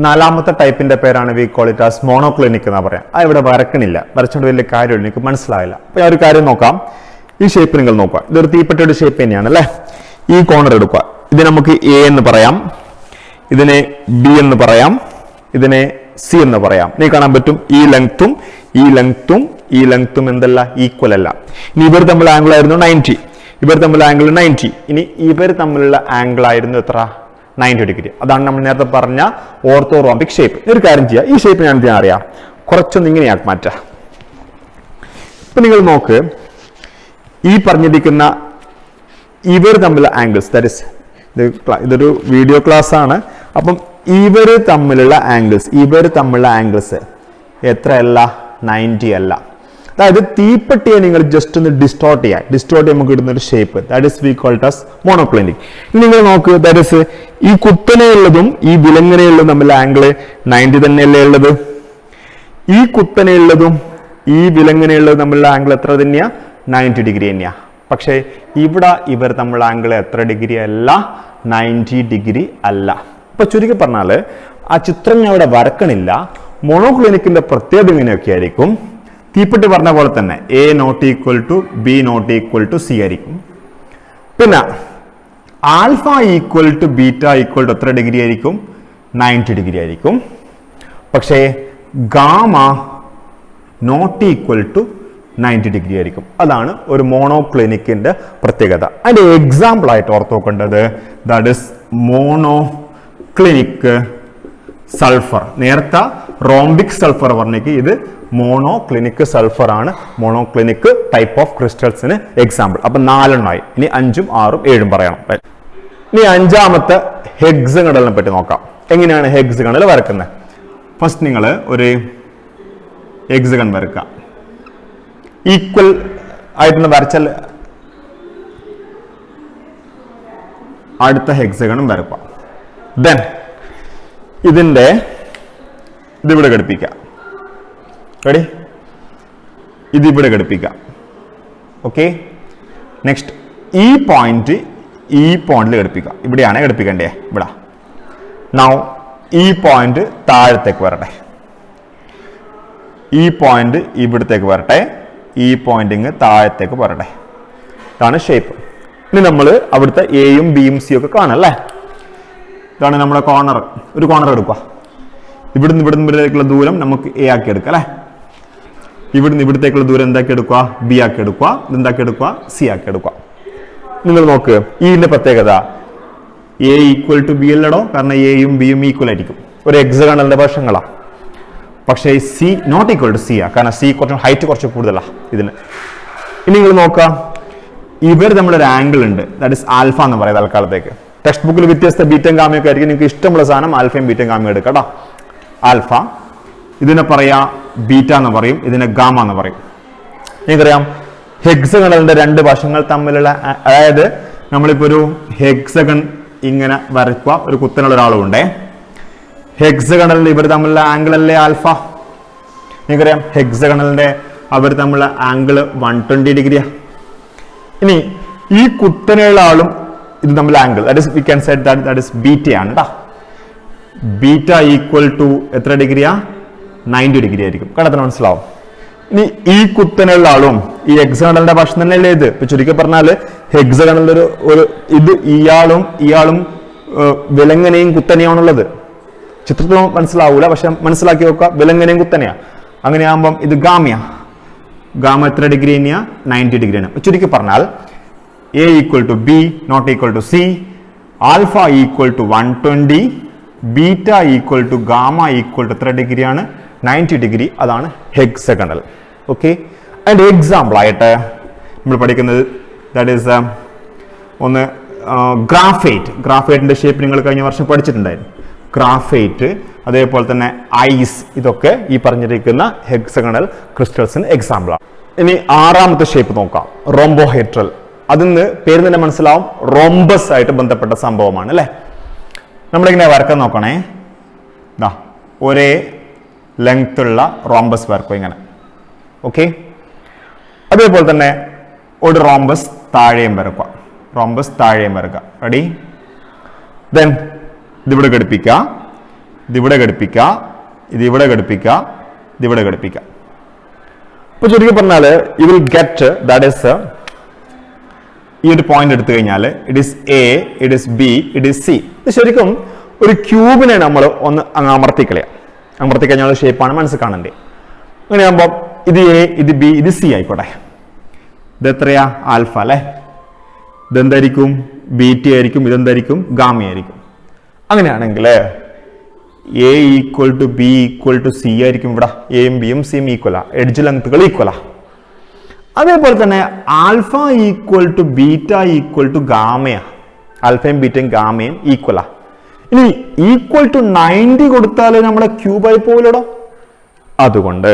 നാലാമത്തെ ടൈപ്പിന്റെ പേരാണ് we call it as monoclinic എന്ന് പറയാം. അത് ഇവിടെ വരക്കണില്ല, വരച്ചുകൊണ്ട് വലിയ കാര്യമില്ല, എനിക്ക് മനസ്സിലായില്ല. അപ്പോൾ ഞാൻ ഒരു കാര്യം നോക്കാം. ഈ ഷേപ്പ് നിങ്ങൾ നോക്കുക. ഇതൊരു തീപ്പെട്ടിയുടെ ഷേപ്പ് തന്നെയാണ് അല്ലേ. ഈ കോർണർ എടുക്കുക. ഇത് നമുക്ക് എ എന്ന് പറയാം, ഇതിനെ ബി എന്ന് പറയാം, ഇതിനെ സി എന്ന് പറയാം. നീ കാണാൻ പറ്റും ഈ ലെങ്ത്തും ഈ ലെങ്ത്തും ഈ ലെങ്ത്തും എന്തല്ല ഈക്വൽ അല്ല. ഇനി ഇവർ തമ്മിലുള്ള ആംഗിൾ ആയിരുന്നു 90, ഇവർ തമ്മിലുള്ള ആംഗിൾ 90. ഇനി ഇവർ തമ്മിലുള്ള ആംഗിൾ ആയിരുന്നു എത്ര? 90 ഡിഗ്രി. അതാണ് നമ്മൾ നേരത്തെ പറഞ്ഞ ഓർത്തോറോംബിക് ഷേപ്പ്. ഒരു കാര്യം ചെയ്യാം, ഈ ഷേപ്പ് ഞാൻ എന്തിനാ അറിയാം, കുറച്ചൊന്ന് ഇങ്ങനെയാക്കി മാറ്റാം. ഇപ്പൊ നിങ്ങൾ നോക്ക്, ഈ പറഞ്ഞിരിക്കുന്ന ഇവർ തമ്മിലുള്ള ആംഗിൾസ്, ദാറ്റ് ഇസ് ഇതൊരു വീഡിയോ ക്ലാസ് ആണ്. അപ്പം ഇവർ തമ്മിലുള്ള ആംഗിൾസ് എത്രയല്ല? 90 അല്ല. അതായത് തീപ്പെട്ടിയെ നിങ്ങൾ ജസ്റ്റ് ഒന്ന് ഡിസ്റ്റോർട്ട് ചെയ്യാം, നമുക്ക് കിട്ടുന്ന ഒരു shape, that is we call it as monoclinic. നിങ്ങൾ നോക്ക്, ദാറ്റ് ഇസ് ഈ കുത്തനെയുള്ളതും ഈ വിലങ്ങനെയുള്ളതും തമ്മിലുള്ള ആംഗിൾ 90 തന്നെയല്ലേ ഉള്ളത്. ഈ കുത്തനെയുള്ളതും ഈ വിലങ്ങനെയുള്ളതും തമ്മിലുള്ള ആംഗിൾ എത്ര തന്നെയാ? 90 ഡിഗ്രി തന്നെയാ. പക്ഷേ ഇവിടെ ഇവർ തമ്മിലുള്ള ആംഗിൾ എത്ര ഡിഗ്രി അല്ല? 90 ഡിഗ്രി അല്ല. അപ്പൊ ചുരുക്കി പറഞ്ഞാൽ ആ ചിത്രം ഞാൻ ഇവിടെ വരക്കണില്ല. മോണോക്ലിനിക്കിന്റെ പ്രത്യേകത ഇങ്ങനെയൊക്കെ ആയിരിക്കും. തീപ്പെട്ടി പറഞ്ഞ പോലെ തന്നെ a not equal to B not equal to c ആയിരിക്കും. പിന്നെ alpha equal to beta equal to എത്ര ഡിഗ്രി ആയിരിക്കും? 90 ഡിഗ്രി ആയിരിക്കും. പക്ഷേ gamma not equal to 90 degree ആയിരിക്കും. അതാണ് ഒരു മോണോക്ലിനിക്കിന്റെ പ്രത്യേകത. അതിന്റെ എക്സാമ്പിൾ ആയിട്ട് ഓർത്ത് നോക്കേണ്ടത് ദാറ്റ് ഇസ് മോണോക്ലിനിക് സൾഫർ. നേരത്തെ റോംബിക് സൾഫർ പറഞ്ഞേക്ക്, ഇത് മോണോക്ലിനിക് സൾഫർ ആണ് മോണോക്ലിനിക് ടൈപ്പ് ഓഫ് ക്രിസ്റ്റൽസിന് എക്സാമ്പിൾ. അപ്പൊ 4 എണ്ണമായി. ഇനി 5ഉം 6ഉം 7ഉം പറയണം. ഇനി 5ാമത്തെ ഹെക്സഗണലിനെ പറ്റി നോക്കാം. എങ്ങനെയാണ് ഹെക്സഗണൽ വരക്കുന്നത്? ഫസ്റ്റ് നിങ്ങൾ ഒരു ഹെക്സഗൺ വരക്കുക. ഈക്വൽ ആയിട്ടൊന്ന് വരച്ചാൽ അടുത്ത ഹെക്സഗണും വരക്കുക. ദെൻ ഇതിവിടെ ഘടിപ്പിക്കുക. റെഡി? ഇതിവിടെ ഘടിപ്പിക്കുക. ഓക്കെ. നെക്സ്റ്റ് ഈ പോയിന്റിൽ ഘടിപ്പിക്കുക. ഇവിടെയാണ് ഘടിപ്പിക്കേണ്ടേ. ഇവിടെ നൗ ഈ പോയിന്റ് താഴത്തേക്ക് വരട്ടെ. ഈ പോയിന്റ് ഇവിടത്തേക്ക് വരട്ടെ. ഈ പോയിന്റിങ് താഴത്തേക്ക് വരട്ടെ. ഇതാണ് ഷേപ്പ്. ഇനി നമ്മൾ അവിടുത്തെ എയും ബിയും സിയും ഒക്കെ കാണാം. ഇതാണ് നമ്മുടെ കോർണർ. ഒരു കോർണർ എടുക്കുക. ഇവിടുന്ന് ഇവിടത്തേക്കുള്ള ദൂരം നമുക്ക് എ ആക്കി എടുക്കാം അല്ലേ. ഇവിടുന്ന് ഇവിടത്തേക്കുള്ള ദൂരം എന്താക്കി എടുക്കുക? ബി ആക്കി എടുക്കുക. ഇതെന്താക്കി എടുക്കുക? സി ആക്കി എടുക്കുക. നിങ്ങൾ നോക്ക്, ഇതിന്റെ പ്രത്യേകത എ ഈക്വൽ ടു ബി അല്ലടോ. കാരണം എയും ബിയും ഈക്വൽ ആയിരിക്കും. ഒരു ഹെക്സഗണലിന്റെ വശങ്ങളാണ്. പക്ഷേ c not equal to c ആ. കാരണം സി കുറച്ച് ഹൈറ്റ് കുറച്ച് കൂടുതലാണ് ഇതിന്. ഇനി നിങ്ങൾ നോക്കാം, ഇവർ തമ്മിലൊരു ആംഗിൾ ഉണ്ട്. ദാറ്റ് ഇസ് ആൽഫ എന്ന് പറയാം തൽക്കാലത്തേക്ക്. ടെക്സ്റ്റ് ബുക്കിൽ വ്യത്യസ്ത ബീറ്റയും ഗാമയൊക്കെ ആയിരിക്കും. നിങ്ങൾക്ക് ഇഷ്ടമുള്ള സാധനം ആൽഫയും ബീറ്റയും ഗാമയും എടുക്കാം കേട്ടോ. ആൽഫ ഇതിനെ പറയാ ബീറ്റ എന്ന് പറയും, ഇതിനെ ഗാമ എന്ന് പറയും. നിങ്ങൾക്കറിയാം ഹെക്സഗണലിന്റെ 2 വശങ്ങൾ തമ്മിലുള്ള, അതായത് നമ്മളിപ്പോ ഒരു ഹെക്സഗൺ ഇങ്ങനെ വരയ്ക്കുക. ഒരു കുത്തനുള്ള ഒരാളുണ്ടേ. ഹെക്സഗണലിൽ ഇവർ തമ്മിലുള്ള ആംഗിൾ അല്ലേ ആൽഫ? നിങ്ങൾക്കറിയാം ഹെക്സഗണലിന്റെ അവർ തമ്മിലുള്ള ആംഗിൾ 120 ഡിഗ്രിയാ. ഇനി ഈ കുത്തനെയുള്ള ആളും ഇത് തമ്മിൽ angle we can say that is beta ആണ് കേട്ടോ. ബീറ്റ ഈക്വൽ ടു എത്ര ഡിഗ്രിയാ? 90 ഡിഗ്രി ആയിരിക്കും. കണ്ടത്തിന് മനസ്സിലാവും. ഇനി ഈ കുത്തനെയുള്ള ആളും ഈ ഹെക്സഗണലിന്റെ വശം തന്നെയല്ലേ ഇത്. ഇപ്പൊ ചുരുക്കി പറഞ്ഞാല് ഹെക്സഗണലിന്റെ ഒരു ഇത് ഇയാളും വിലങ്ങനെയും കുത്തനെയാണുള്ളത്. ചിത്രത്തിൽ മനസ്സിലാവൂല, പക്ഷെ മനസ്സിലാക്കി നോക്കുക. വിലങ്ങനെയും കുത്തനെയാ. അങ്ങനെയാകുമ്പം ഇത് ഗാമയാ. ഗാമ എത്ര ഡിഗ്രി തന്നെയാ? 90 ഡിഗ്രിയാണ്. ചുരുക്കി പറഞ്ഞാൽ a equal to B not equal to C, alpha equal to 120, beta equal to gamma equal to എത്ര ഡിഗ്രിയാണ്? 90 ഡിഗ്രി. അതാണ് ഹെക്സഗണൽ. ഓക്കെ. അതിന്റെ എക്സാമ്പിൾ ആയിട്ട് നമ്മൾ പഠിക്കുന്നത് ദാറ്റ് ഈസ് ഒന്ന് ഗ്രാഫൈറ്റിന്റെ ഷേപ്പ് നിങ്ങൾ കഴിഞ്ഞ വർഷം പഠിച്ചിട്ടുണ്ടായിരുന്നു. ഗ്രാഫൈറ്റ്, അതേപോലെ തന്നെ ഐസ്, ഇതൊക്കെ ഈ പറഞ്ഞിരിക്കുന്ന ഹെക്സഗണൽ ക്രിസ്റ്റൽസിന് എക്സാമ്പിളാണ്. ഇനി 6ാമത്തെ ഷേപ്പ് നോക്കാം, റോംബോഹെഡ്രൽ. അതിന്ന് പേര് തന്നെ മനസ്സിലാവും, റോംബസ് ആയിട്ട് ബന്ധപ്പെട്ട സംഭവമാണ് അല്ലെ. നമ്മളിങ്ങനെ വരക്കാൻ നോക്കണേ. ഒരേ ലെങ്ത് ഉള്ള റോംബസ് വരക്കും ഇങ്ങനെ. ഓക്കെ. അതേപോലെ തന്നെ ഒരു റോംബസ് താഴെയും വരക്കുക. റെഡി? ദെൻ ഇതിവിടെ ഘടിപ്പിക്കുക, ഇതിവിടെ ഘടിപ്പിക്കുക, ഇതിവിടെ ഘടിപ്പിക്കുക, ഇതിവിടെ ഘടിപ്പിക്കുക. ഇപ്പൊ ചുരുക്കി പറഞ്ഞാൽ U will get that is ഈ ഒരു പോയിന്റ് എടുത്തു കഴിഞ്ഞാൽ it is A, it is B, it is C. ഇത് ശരിക്കും ഒരു ക്യൂബിനെ നമ്മൾ ഒന്ന് അങ്ങ് അമർത്തി കഴിഞ്ഞാൽ ഷേപ്പാണ് മനസ്സിൽ കാണണ്ടേ. അങ്ങനെയാകുമ്പോൾ ഇത് എ, ഇത് ബി, ഇത് സി ആയിക്കോട്ടെ. ഇത് എത്രയാ? ആൽഫ അല്ലെ. ഇതെന്തായിരിക്കും? ബീറ്റ ആയിരിക്കും. ഇതെന്തായിരിക്കും? ഗാമയായിരിക്കും. അങ്ങനെയാണെങ്കിൽ a equal to B equal to c ആയിരിക്കും. ഇവിടെ എയും ബിയും സിയും ഈക്വലാ, എഡ്ജ് ലെങ്ത്തുകൾ ഈക്വലാ. അതേപോലെ തന്നെ alpha equal to beta equal to ഗാമയാ. ആൽഫയും ബീറ്റയും ഗാമയും ഈക്വലാ. ഇനി ഈക്വൽ ടു 90 കൊടുത്താൽ നമ്മുടെ ക്യൂബായി പോലോ. അതുകൊണ്ട്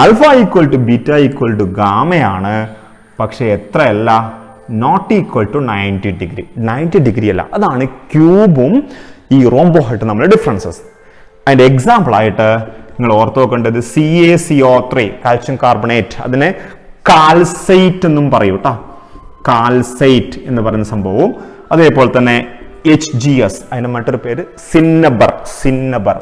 alpha equal to beta equal to ഗാമയാണ്. പക്ഷെ എത്രയല്ല? Not equal to 90 degree. 90 degree അല്ല. അതാണ് ക്യൂബും ഈ റോംബോഹെഡ്രും തമ്മിലുള്ള ഡിഫറൻസസ്. അതിന്റെ എക്സാമ്പിൾ ആയിട്ട് നിങ്ങൾ ഓർത്ത് വെക്കേണ്ടത് CaCO3, കാൽഷ്യം കാർബണേറ്റ്. അതിനെ കാൽസൈറ്റ് എന്നും പറയൂ കേട്ടോ. കാൽസൈറ്റ് എന്ന് പറയുന്ന സംഭവവും, അതേപോലെ തന്നെ HGS, അതിന്റെ മറ്റൊരു പേര് സിന്നബർ. CINNABAR,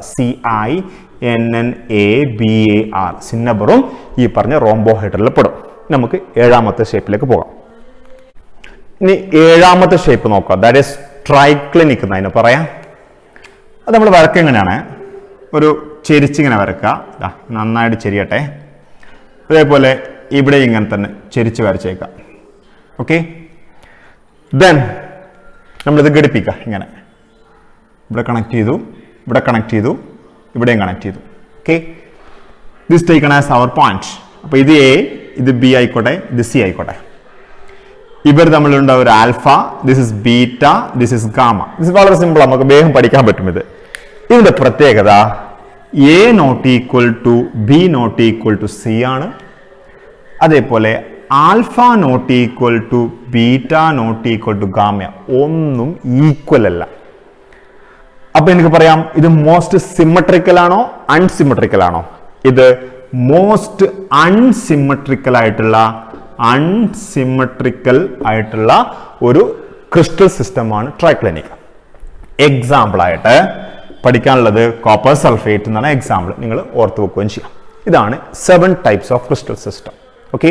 സിന്നബറും ഈ പറഞ്ഞ റോംബോഹെഡ്രിൽ പെടും. നമുക്ക് 7ാമത്തെ ഷേപ്പിലേക്ക് പോകാം. ഇനി 7ാമത്തെ ഷേപ്പ് നോക്കാം. ദാറ്റ് ഈസ് ട്രൈക്ലിനിക് എന്ന് അതിനെ പറയാം. അത് നമ്മൾ വരക്കുക എങ്ങനെയാണ്? ഒരു ചെരിച്ചിങ്ങനെ വരക്കുക. നന്നായിട്ട് ചെരിയട്ടെ. അതേപോലെ ഇവിടെ ഇങ്ങനെ തന്നെ ചെരിച്ച് വരച്ചേക്കാം. ഓക്കെ. ദെൻ നമ്മളിത് ഘടിപ്പിക്കുക. ഇങ്ങനെ ഇവിടെ കണക്ട് ചെയ്തു, ഇവിടെ കണക്ട് ചെയ്തു, ഇവിടെയും കണക്ട് ചെയ്തു. Okay. This taken as our point. അപ്പൊ ഇത് എ, ഇത് ബി ആയിക്കോട്ടെ, ഇത് സി ആയിക്കോട്ടെ. ഇവർ തമ്മിലുണ്ട ഒരു alpha, this is beta, this is gamma. This വളരെ സിമ്പിൾ, നമുക്ക് വേഗം പഠിക്കാൻ പറ്റും ഇത്. ഇതിന്റെ പ്രത്യേകത a not equal to B not equal to c ആണ്. അതേപോലെ alpha not equal to beta not equal to gamma, ഒന്നും ഈക്വൽ അല്ല. അപ്പൊ എനിക്ക് പറയാം ഇത് മോസ്റ്റ് സിമെട്രിക്കൽ ആണോ അൺസിമെട്രിക്കൽ ആണോ? ഇത് മോസ്റ്റ് അൺസിമെട്രിക്കൽ ആയിട്ടുള്ള ഒരു ക്രിസ്റ്റൽ സിസ്റ്റമാണ് ട്രൈക്ലിനിക്. എക്സാമ്പിൾ ആയിട്ട് പഠിക്കാനുള്ളത് കോപ്പർ സൾഫേറ്റ് എന്നാണ് എക്സാമ്പിൾ, നിങ്ങൾ ഓർത്ത് വെക്കുകയും ചെയ്യാം. ഇതാണ് 7 types of crystal system. Okay,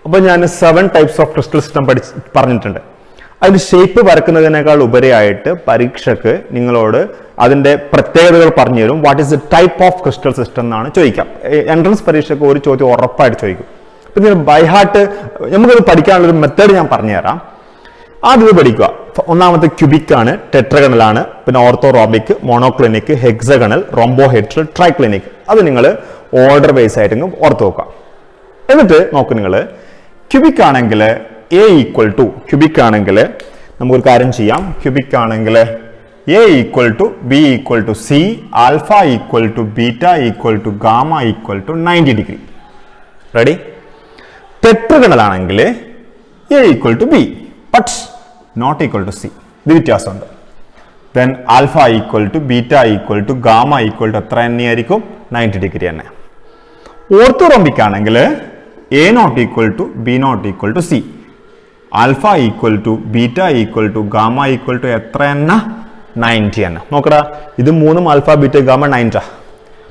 അപ്പൊ ഞാൻ 7 ടൈപ്സ് ഓഫ് ക്രിസ്റ്റൽ സിസ്റ്റം പറഞ്ഞിട്ടുണ്ട്. അതിന് ഷേപ്പ് വരക്കുന്നതിനേക്കാൾ ഉപരിയായിട്ട് പരീക്ഷയ്ക്ക് നിങ്ങളോട് അതിന്റെ പ്രത്യേകതകൾ പറഞ്ഞു തരും. What is the type of crystal system എന്നാണ് ചോദിക്കാം. എൻട്രൻസ് പരീക്ഷയ്ക്ക് ഒരു ചോദ്യം ഉറപ്പായിട്ട് ചോദിക്കും. അപ്പൊ നിങ്ങൾ ബൈ ഹാർട്ട് നമുക്കത് പഠിക്കാനുള്ള ഒരു മെത്തേഡ് ഞാൻ പറഞ്ഞുതരാം. ആദ്യം പഠിക്കുക. ഒന്നാമത്തെ ക്യൂബിക് ആണ്, ടെട്രഗണൽ ആണ്, പിന്നെ ഓർത്തോറോബിക്, മോണോക്ലിനിക്, ഹെക്സഗണൽ, റോംബോഹെഡ്രൽ, ട്രൈക്ലിനിക്. അത് നിങ്ങൾ ഓർഡർ വൈസ് ആയിട്ട് ഓർത്ത് നോക്കുക. എന്നിട്ട് നോക്ക്, നിങ്ങൾ ക്യൂബിക് ആണെങ്കിൽ എ ഈക്വൽ ടു, ക്യൂബിക് ആണെങ്കിൽ നമുക്കൊരു കാര്യം ചെയ്യാം. ക്യൂബിക് ആണെങ്കിൽ A equal to B equal to C, alpha equal to beta equal to gamma equal to 90 degree. Ready? Tetragonal ആണെങ്കിൽ A equal to B but not equal to C. ഇത് വ്യത്യാസമുണ്ട്. Then alpha equal to beta equal to gamma equal to എത്ര തന്നെയായിരിക്കും? 90 ഡിഗ്രി തന്നെ. ഓർത്തോറോംബിക് ആണെങ്കിൽ A not equal to B not equal to C, alpha equal to beta equal to gamma equal to എത്ര തന്നെ? 90 തന്നെ. നോക്കടാ, ഇത് മൂന്നും ആൽഫ ബീറ്റ ഗാമ 90.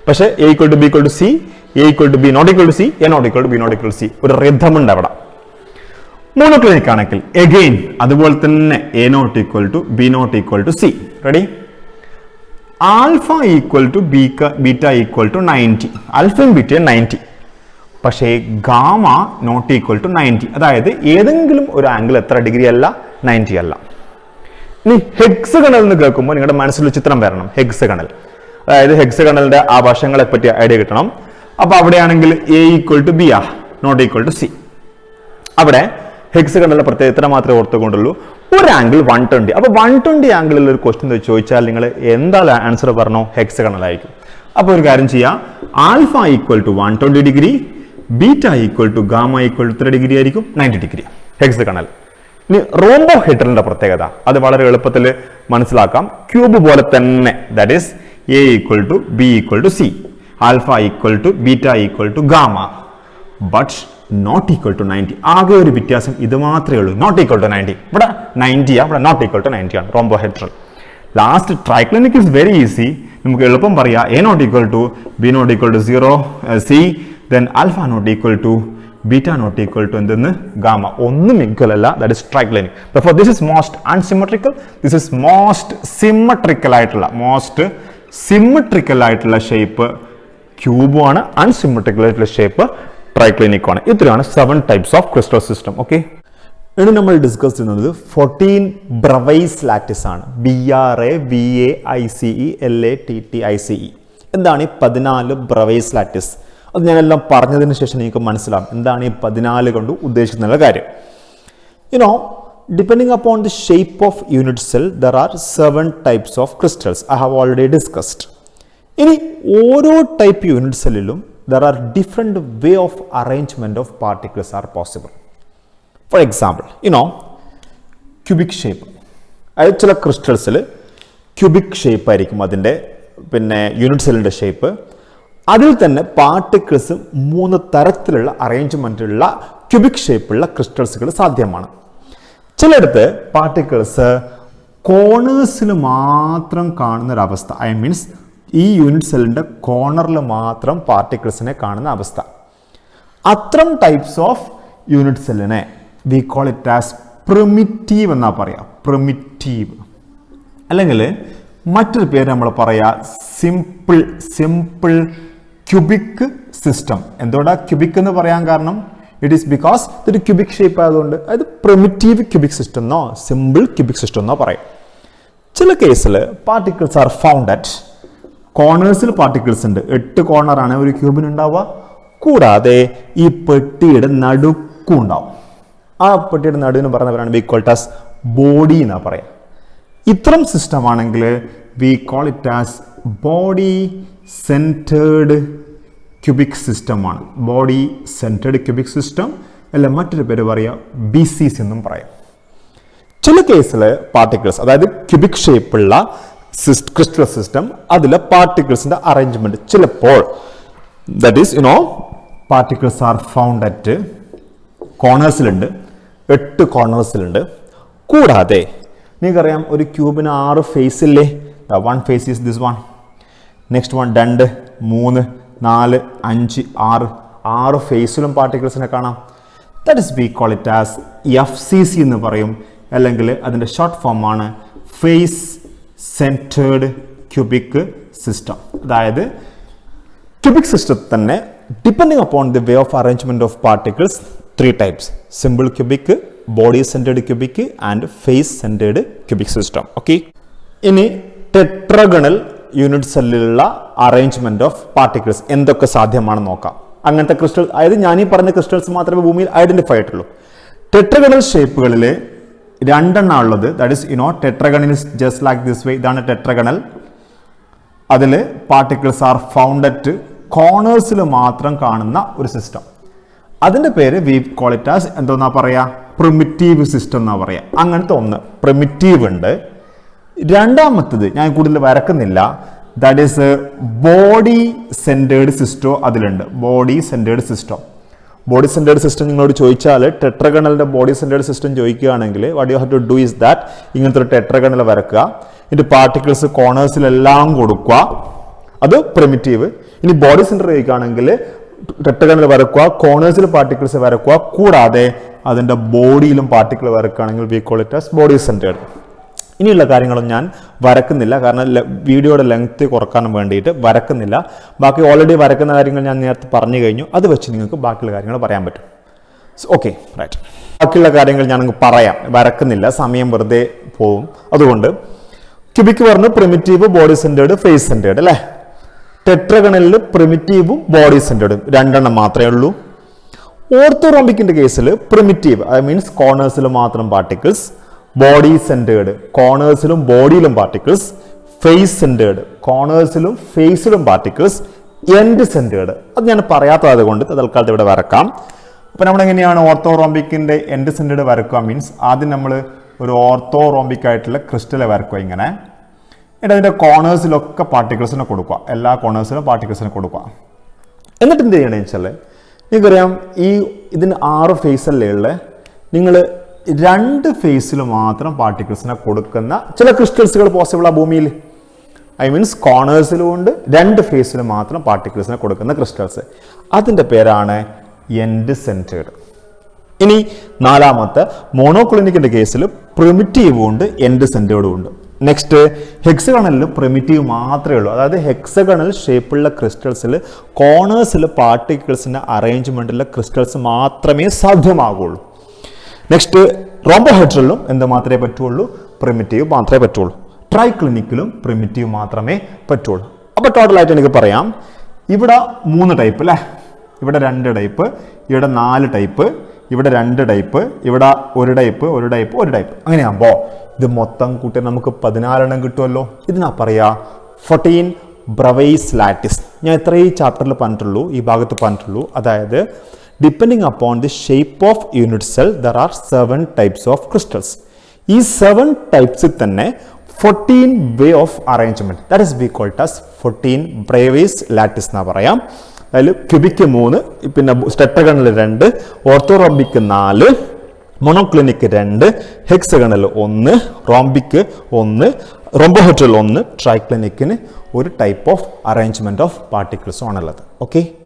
പക്ഷേ a equal to B equal to c, a equal to B not equal to c, a not equal to B not equal to c. ഒരു റിഥം ഉണ്ട് അവിടെ. മോണോക്ലിനിക് ആണെങ്കിൽ എഗെയിൻ അതുപോലെ തന്നെ a not equal to B not equal to c. Ready? Alpha equal to beta equal to 90, ആൽഫയും ബീറ്റയും 90. പക്ഷേ ഗാമ നോട്ട് ഈക്വൽ ടു 90, അതായത് ഏതെങ്കിലും ഒരു ആംഗിൾ എത്ര ഡിഗ്രി അല്ല? 90 അല്ല. ഇനി ഹെക്സഗണൽ എന്ന് കേൾക്കുമ്പോൾ നിങ്ങളുടെ മനസ്സിൽ ചിത്രം വരണം. ഹെക്സഗണൽ, അതായത് ഹെക്സഗണലിന്റെ ആ വശങ്ങളെ പറ്റി ഐഡിയ കിട്ടണം. അപ്പൊ അവിടെയാണെങ്കിൽ എ ഈക്വൽ ടു ബി ആ, നോട്ട് ഈക്വൽ ടു സി. അവിടെ ഹെക്സഗണലിന്റെ പ്രത്യേകത ഇത്ര മാത്രമേ ഓർത്തുകൊണ്ടുള്ളൂ. ഒരു ആംഗിൾ 120. അപ്പൊ 120 ആംഗിളിൽ ഒരു ക്വസ്റ്റ്യൻ ചോദിച്ചാൽ നിങ്ങൾ എന്താ ആൻസർ പറഞ്ഞോ? ഹെക്സഗണൽ ആയിരിക്കും. അപ്പൊ ഒരു കാര്യം ചെയ്യാം, alpha equal to 120 degree, beta equal to gamma equal to 3 degree ആയിരിക്കും? 90 ഡിഗ്രി. ഹെക്സഗണൽ. ഇനി റോംബോഹെഡ്രലിന്റെ പ്രത്യേകത അത് വളരെ എളുപ്പത്തിൽ മനസ്സിലാക്കാം. ക്യൂബ് പോലെ തന്നെ, that is a equal to B equal to C, alpha equal to beta equal to gamma but not equal to 90. ആകെ ഒരു വ്യത്യാസം ഇത് മാത്രമേ ഉള്ളൂ, നോട്ട് ഈക്വൽ ടു 90. ഇവിടെ 90 ആണ്, ഇവിടെ നോട്ട് ഈക്വൽ ടു 90 ആണ്. Rhombohedral. Last triclinic is very easy. നമുക്ക് എളുപ്പം പറയാം. A not equal to B not equal to 0, c, then alpha not equal to beta not equal to എന്തെന്ന്? ഗാമ. ഒന്നും ഈക്വൽ അല്ല. That is triclinic. Therefore this is most unsymmetrical, this is most symmetrical ആയിട്ടുള്ള ഷേപ്പ് ക്യൂബും ആണ്, അൺസിമെട്രിക്കൽ ആയിട്ടുള്ള ഷേപ്പ് ട്രൈക്ലിനിക് ആണ്. ഇത്രയാണ് 7 types of crystal system. Okay, ഇനി നമ്മൾ ഡിസ്കസ് ചെയ്യുന്നത് 14 ബ്രവൈസ് ലാറ്റിസ് ആണ്. BRAVAICE എന്താണ് ഈ 14 ബ്രവൈസ് ലാറ്റിസ്? അത് ഞാനെല്ലാം പറഞ്ഞതിന് ശേഷം നിങ്ങൾക്ക് മനസ്സിലാവും എന്താണ് ഈ 14 കൊണ്ട് ഉദ്ദേശിക്കുന്ന കാര്യം. Depending upon the shape of unit cell, there are 7 types of crystals. I have already discussed. ഇനി ഓരോ ടൈപ്പ് യൂണിറ്റ് സെല്ലിലും there are different way of arrangement of particles are possible. For example, cubic shape. അതായത് ചില ക്രിസ്റ്റൽസിൽ ക്യൂബിക് ഷേപ്പ് ആയിരിക്കും അതിൻ്റെ യൂണിറ്റ് സെല്ലിൻ്റെ ഷേപ്പ്. അതിൽ തന്നെ പാർട്ടിക്കിൾസ് 3 തരത്തിലുള്ള അറേഞ്ച്മെൻറ്റുള്ള ക്യൂബിക് ഷേപ്പുള്ള ക്രിസ്റ്റൽസുകൾ സാധ്യമാണ്. ചിലയിടത്ത് പാർട്ടിക്കിൾസ് കോർണേഴ്സിൽ മാത്രം കാണുന്നൊരവസ്ഥ, ഐ മീൻസ് ഈ യൂണിറ്റ് സെല്ലിൻ്റെ കോർണറിൽ മാത്രം പാർട്ടിക്കിൾസിനെ കാണുന്ന അവസ്ഥ. അത്തരം ടൈപ്സ് ഓഫ് യൂണിറ്റ് സെല്ലിനെ we call it as primitive എന്നാ പറയാ. പ്രിമിറ്റീവ് അല്ലെങ്കിൽ മറ്റൊരു പേര് നമ്മൾ പറയാ സിമ്പിൾ ക്യൂബിക് സിസ്റ്റം. എന്തുകൊണ്ടാ ക്യൂബിക് എന്ന് പറയാൻ കാരണം? ഇറ്റ് ഈസ് ബിക്കോസ് ഇതൊരു ക്യൂബിക് ഷേപ്പ് ആയതുകൊണ്ട്. അതായത് പ്രിമിറ്റീവ് ക്യൂബിക് സിസ്റ്റം എന്നോ സിമ്പിൾ ക്യൂബിക് സിസ്റ്റം എന്നോ പറയും. ചില കേസിൽ പാർട്ടിക്കിൾസ് ആർ ഫൗണ്ട് അറ്റ് കോർണേഴ്സിൽ പാർട്ടിക്കിൾസ് ഉണ്ട്. 8 കോർണറാണ് ഒരു ക്യൂബിന് ഉണ്ടാവുക. കൂടാതെ ഈ പെട്ടിയുടെ നടുക്കും ഉണ്ടാവും. ആ പെട്ടിയുടെ നടുവിന് പറയുന്നവരാണ് we call it as body എന്നാ പറയാം. ഇത്തരം സിസ്റ്റം ആണെങ്കിൽ we call it as body centred cubic system ആണ്. ബോഡി സെൻറ്റേർഡ് ക്യൂബിക് സിസ്റ്റം അല്ല മറ്റൊരു പേര് പറയാം BCC എന്നും പറയാം. ചില കേസിൽ പാർട്ടിക്കിൾസ്, അതായത് ക്യൂബിക് ഷേപ്പുള്ള ക്രിസ്റ്റൽ സിസ്റ്റം, അതിലെ പാർട്ടിക്കിൾസിന്റെ അറേഞ്ച്മെന്റ് ചിലപ്പോൾ that is particles are found at കോർണേഴ്സിലുണ്ട്. 8 കോർണേഴ്സിലുണ്ട്. കൂടാതെ നിങ്ങൾക്കറിയാം ഒരു ക്യൂബിന് 6 ഫേസ് ഇല്ലേ? 1 face is this one, next one 2, 3, 4, 5, 6 ഫേസിലും പാർട്ടിക്കിൾസിനെ കാണാം. That is we call it as FCC എന്ന് പറയും. അല്ലെങ്കിൽ അതിൻ്റെ ഷോർട്ട് ഫോം ആണ് ഫേസ് സെൻറ്റേർഡ് ക്യൂബിക് സിസ്റ്റം. അതായത് ക്യൂബിക് സിസ്റ്റത്തിൽ തന്നെ depending upon the way of arrangement of particles 3 types: simple cubic, body centred cubic and face centred cubic system. Okay, ഇനി ടെട്രഗണൽ യൂണിറ്റ് സെല്ലിലുള്ള അറേഞ്ച്മെന്റ് ഓഫ് പാർട്ടിക്കിൾസ് എന്തൊക്കെ സാധ്യമാണെന്ന് നോക്കാം. അങ്ങനത്തെ ക്രിസ്റ്റൽ, അതായത് ഞാൻ ഈ പറഞ്ഞ ക്രിസ്റ്റൽസ് മാത്രമേ ഭൂമിയിൽ ഐഡന്റിഫൈ ആയിട്ടുള്ളൂ. ടെട്രഗണൽ ഷേപ്പുകളിൽ 2 എണ്ണം ഉള്ളത്. That is tetragonal is just like this വേ. ഇതാണ് ടെട്രഗണൽ. അതിൽ പാർട്ടിക്കിൾസ് ആർ ഫൗണ്ട് അറ്റ് കോർണേഴ്സിൽ മാത്രം കാണുന്ന ഒരു സിസ്റ്റം. അതിൻ്റെ പേര് വി കോൾ ഇറ്റ് ആസ് എന്തോന്നാ പറയാ, പ്രിമിറ്റീവ് സിസ്റ്റം എന്നാ പറയാ. അങ്ങനത്തെ ഒന്ന് പ്രിമിറ്റീവ് ഉണ്ട്. രണ്ടാമത്തത് ഞാൻ കൂടുതൽ വരക്കുന്നില്ല. That is body centred system. അതിലുണ്ട് body centred system. Body centred system നിങ്ങളോട് ചോദിച്ചാൽ ടെട്രഗണലിൻ്റെ ബോഡി സെൻറ്റേർഡ് സിസ്റ്റം ചോദിക്കുകയാണെങ്കിൽ what you have to do is that, ഇങ്ങനത്തെ ഒരു ടെട്രഗണൽ വരക്കുക. ഇതിൻ്റെ പാർട്ടിക്കിൾസ് കോർണേഴ്സിലെല്ലാം കൊടുക്കുക. അത് പ്രിമിറ്റീവ്. ഇനി ബോഡി സെൻറ്റർ ചോദിക്കുകയാണെങ്കിൽ ടെട്രഗണൽ വരക്കുക, കോർണേഴ്സിൽ പാർട്ടിക്കിൾസ് വരക്കുക, കൂടാതെ അതിൻ്റെ ബോഡിയിലും പാർട്ടിക്കിൾ വരക്കുകയാണെങ്കിൽ we call it as body centred. ഇനിയുള്ള കാര്യങ്ങളും ഞാൻ വരക്കുന്നില്ല, കാരണം വീഡിയോയുടെ ലെങ്ത് കുറക്കാൻ വേണ്ടിയിട്ട് വരക്കുന്നില്ല. ബാക്കി ഓൾറെഡി വരക്കുന്ന കാര്യങ്ങൾ ഞാൻ നേരത്തെ പറഞ്ഞു കഴിഞ്ഞു. അത് വെച്ച് നിങ്ങൾക്ക് ബാക്കിയുള്ള കാര്യങ്ങൾ പറയാൻ പറ്റും. Okay, right. ബാക്കിയുള്ള കാര്യങ്ങൾ ഞാൻ പറയാം, വരക്കുന്നില്ല, സമയം വെറുതെ പോവും. അതുകൊണ്ട് ക്യൂബിക് പറഞ്ഞു primitive, body centred, face centred അല്ലേ. ടെട്രഗണലിൽ പ്രിമിറ്റീവും ബോഡി സെൻറ്റേർഡും 2 എണ്ണം മാത്രമേ ഉള്ളൂ. ഓർത്തോറോംബിക്കിന്റെ കേസിൽ പ്രിമിറ്റീവ്, അത് മീൻസ് കോർണേഴ്സിൽ മാത്രം പാർട്ടിക്കിൾസ്. ബോഡി സെൻറ്റേർഡ്, കോർണേഴ്സിലും ബോഡിയിലും പാർട്ടിക്കിൾസ്. ഫേസ് സെൻറ്റേർഡ്, കോർണേഴ്സിലും ഫേസിലും പാർട്ടിക്കിൾസ്. എൻഡ് സെൻറ്റേർഡ് അത് ഞാൻ പറയാത്തത് കൊണ്ട് തൽക്കാലത്ത് ഇവിടെ വരക്കാം. അപ്പോൾ നമ്മളെങ്ങനെയാണ് ഓർത്തോറോംബിക്കിൻ്റെ എൻഡ് സെൻറ്റേർഡ് വരക്കുക? മീൻസ് ആദ്യം നമ്മൾ ഒരു ഓർത്തോറോംബിക് ആയിട്ടുള്ള ക്രിസ്റ്റലെ വരക്കുക ഇങ്ങനെ. എന്നിട്ട് അതിൻ്റെ കോർണേഴ്സിലൊക്കെ പാർട്ടിക്കിൾസിനെ കൊടുക്കുക. എല്ലാ കോർണേഴ്സിലും പാർട്ടിക്കിൾസിനെ കൊടുക്കുക. എന്നിട്ട് എന്ത് ചെയ്യണമെന്ന് വെച്ചാൽ നിങ്ങൾക്കറിയാം ഇതിന് 6 ഫേസ് അല്ലേ ഉള്ളത്. നിങ്ങൾ 2 ഫേസിൽ മാത്രം പാർട്ടിക്കിൾസിനെ കൊടുക്കുന്ന ചില ക്രിസ്റ്റൽസുകൾ പോസിബിൾ ആ ഭൂമിയിൽ. ഐ മീൻസ് കോർണേഴ്സിലും ഉണ്ട്, 2 ഫേസിൽ മാത്രം പാർട്ടിക്കിൾസിനെ കൊടുക്കുന്ന ക്രിസ്റ്റൽസ്. അതിൻ്റെ പേരാണ് എൻഡ് സെൻറ്റേർഡ്. ഇനി നാലാമത്തെ മോണോക്ലിനിക്കിന്റെ കേസിൽ പ്രിമിറ്റീവും ഉണ്ട്, എൻഡ് സെൻറ്റേർഡും ഉണ്ട്. നെക്സ്റ്റ് ഹെക്സഗണലിൽ പ്രിമിറ്റീവ് മാത്രമേ ഉള്ളൂ. അതായത് ഹെക്സഗണൽ ഷേപ്പുള്ള ക്രിസ്റ്റൽസിൽ കോർണേഴ്സിൽ പാർട്ടിക്കിൾസിൻ്റെ അറേഞ്ച്മെൻറ്റിലെ ക്രിസ്റ്റൽസ് മാത്രമേ സാധ്യമാകുള്ളൂ. നെക്സ്റ്റ് റോംബോഹെഡ്രലിലും എന്ത് മാത്രമേ പറ്റുള്ളൂ? പ്രിമിറ്റീവ് മാത്രമേ പറ്റുള്ളൂ. ട്രൈക്ലിനിക്കിലും പ്രിമിറ്റീവ് മാത്രമേ പറ്റുള്ളൂ. അപ്പോൾ ടോട്ടലായിട്ട് എനിക്ക് പറയാം, ഇവിടെ 3 ടൈപ്പ് അല്ലേ. ഇവിടെ 2 ടൈപ്പ്, ഇവിടെ 4 ടൈപ്പ്, ഇവിടെ 2 ടൈപ്പ്, ഇവിടെ 1 ടൈപ്പ്, 1 ടൈപ്പ്, 1 ടൈപ്പ്. അങ്ങനെയാകുമ്പോൾ ഇത് മൊത്തം കൂട്ടി നമുക്ക് 14 എണ്ണം കിട്ടുമല്ലോ. ഇതിനാ പറയാ 14 ബ്രവൈസ് ലാറ്റിസ്. ഞാൻ ഇത്രയും ചാപ്റ്ററിൽ പറഞ്ഞിട്ടുള്ളൂ, ഈ ഭാഗത്ത് പറഞ്ഞിട്ടുള്ളൂ. അതായത് depending upon the shape of unit cell there are 7 types of crystals. ഈ 7 types തന്നെ 14 way of arrangement, that is we call it as 14 Bravais lattice എന്നാ പറയാം. അതിൽ ക്യൂബിക് 3, പിന്നെ tetragonal 2, orthorhombic 4, monoclinic 2, hexagonal 1, rhombic 1, rhombohedral 1, ട്രൈക്ലിനിക്കിന് 1 type of arrangement of particles ആണുള്ളത്. ഓക്കെ.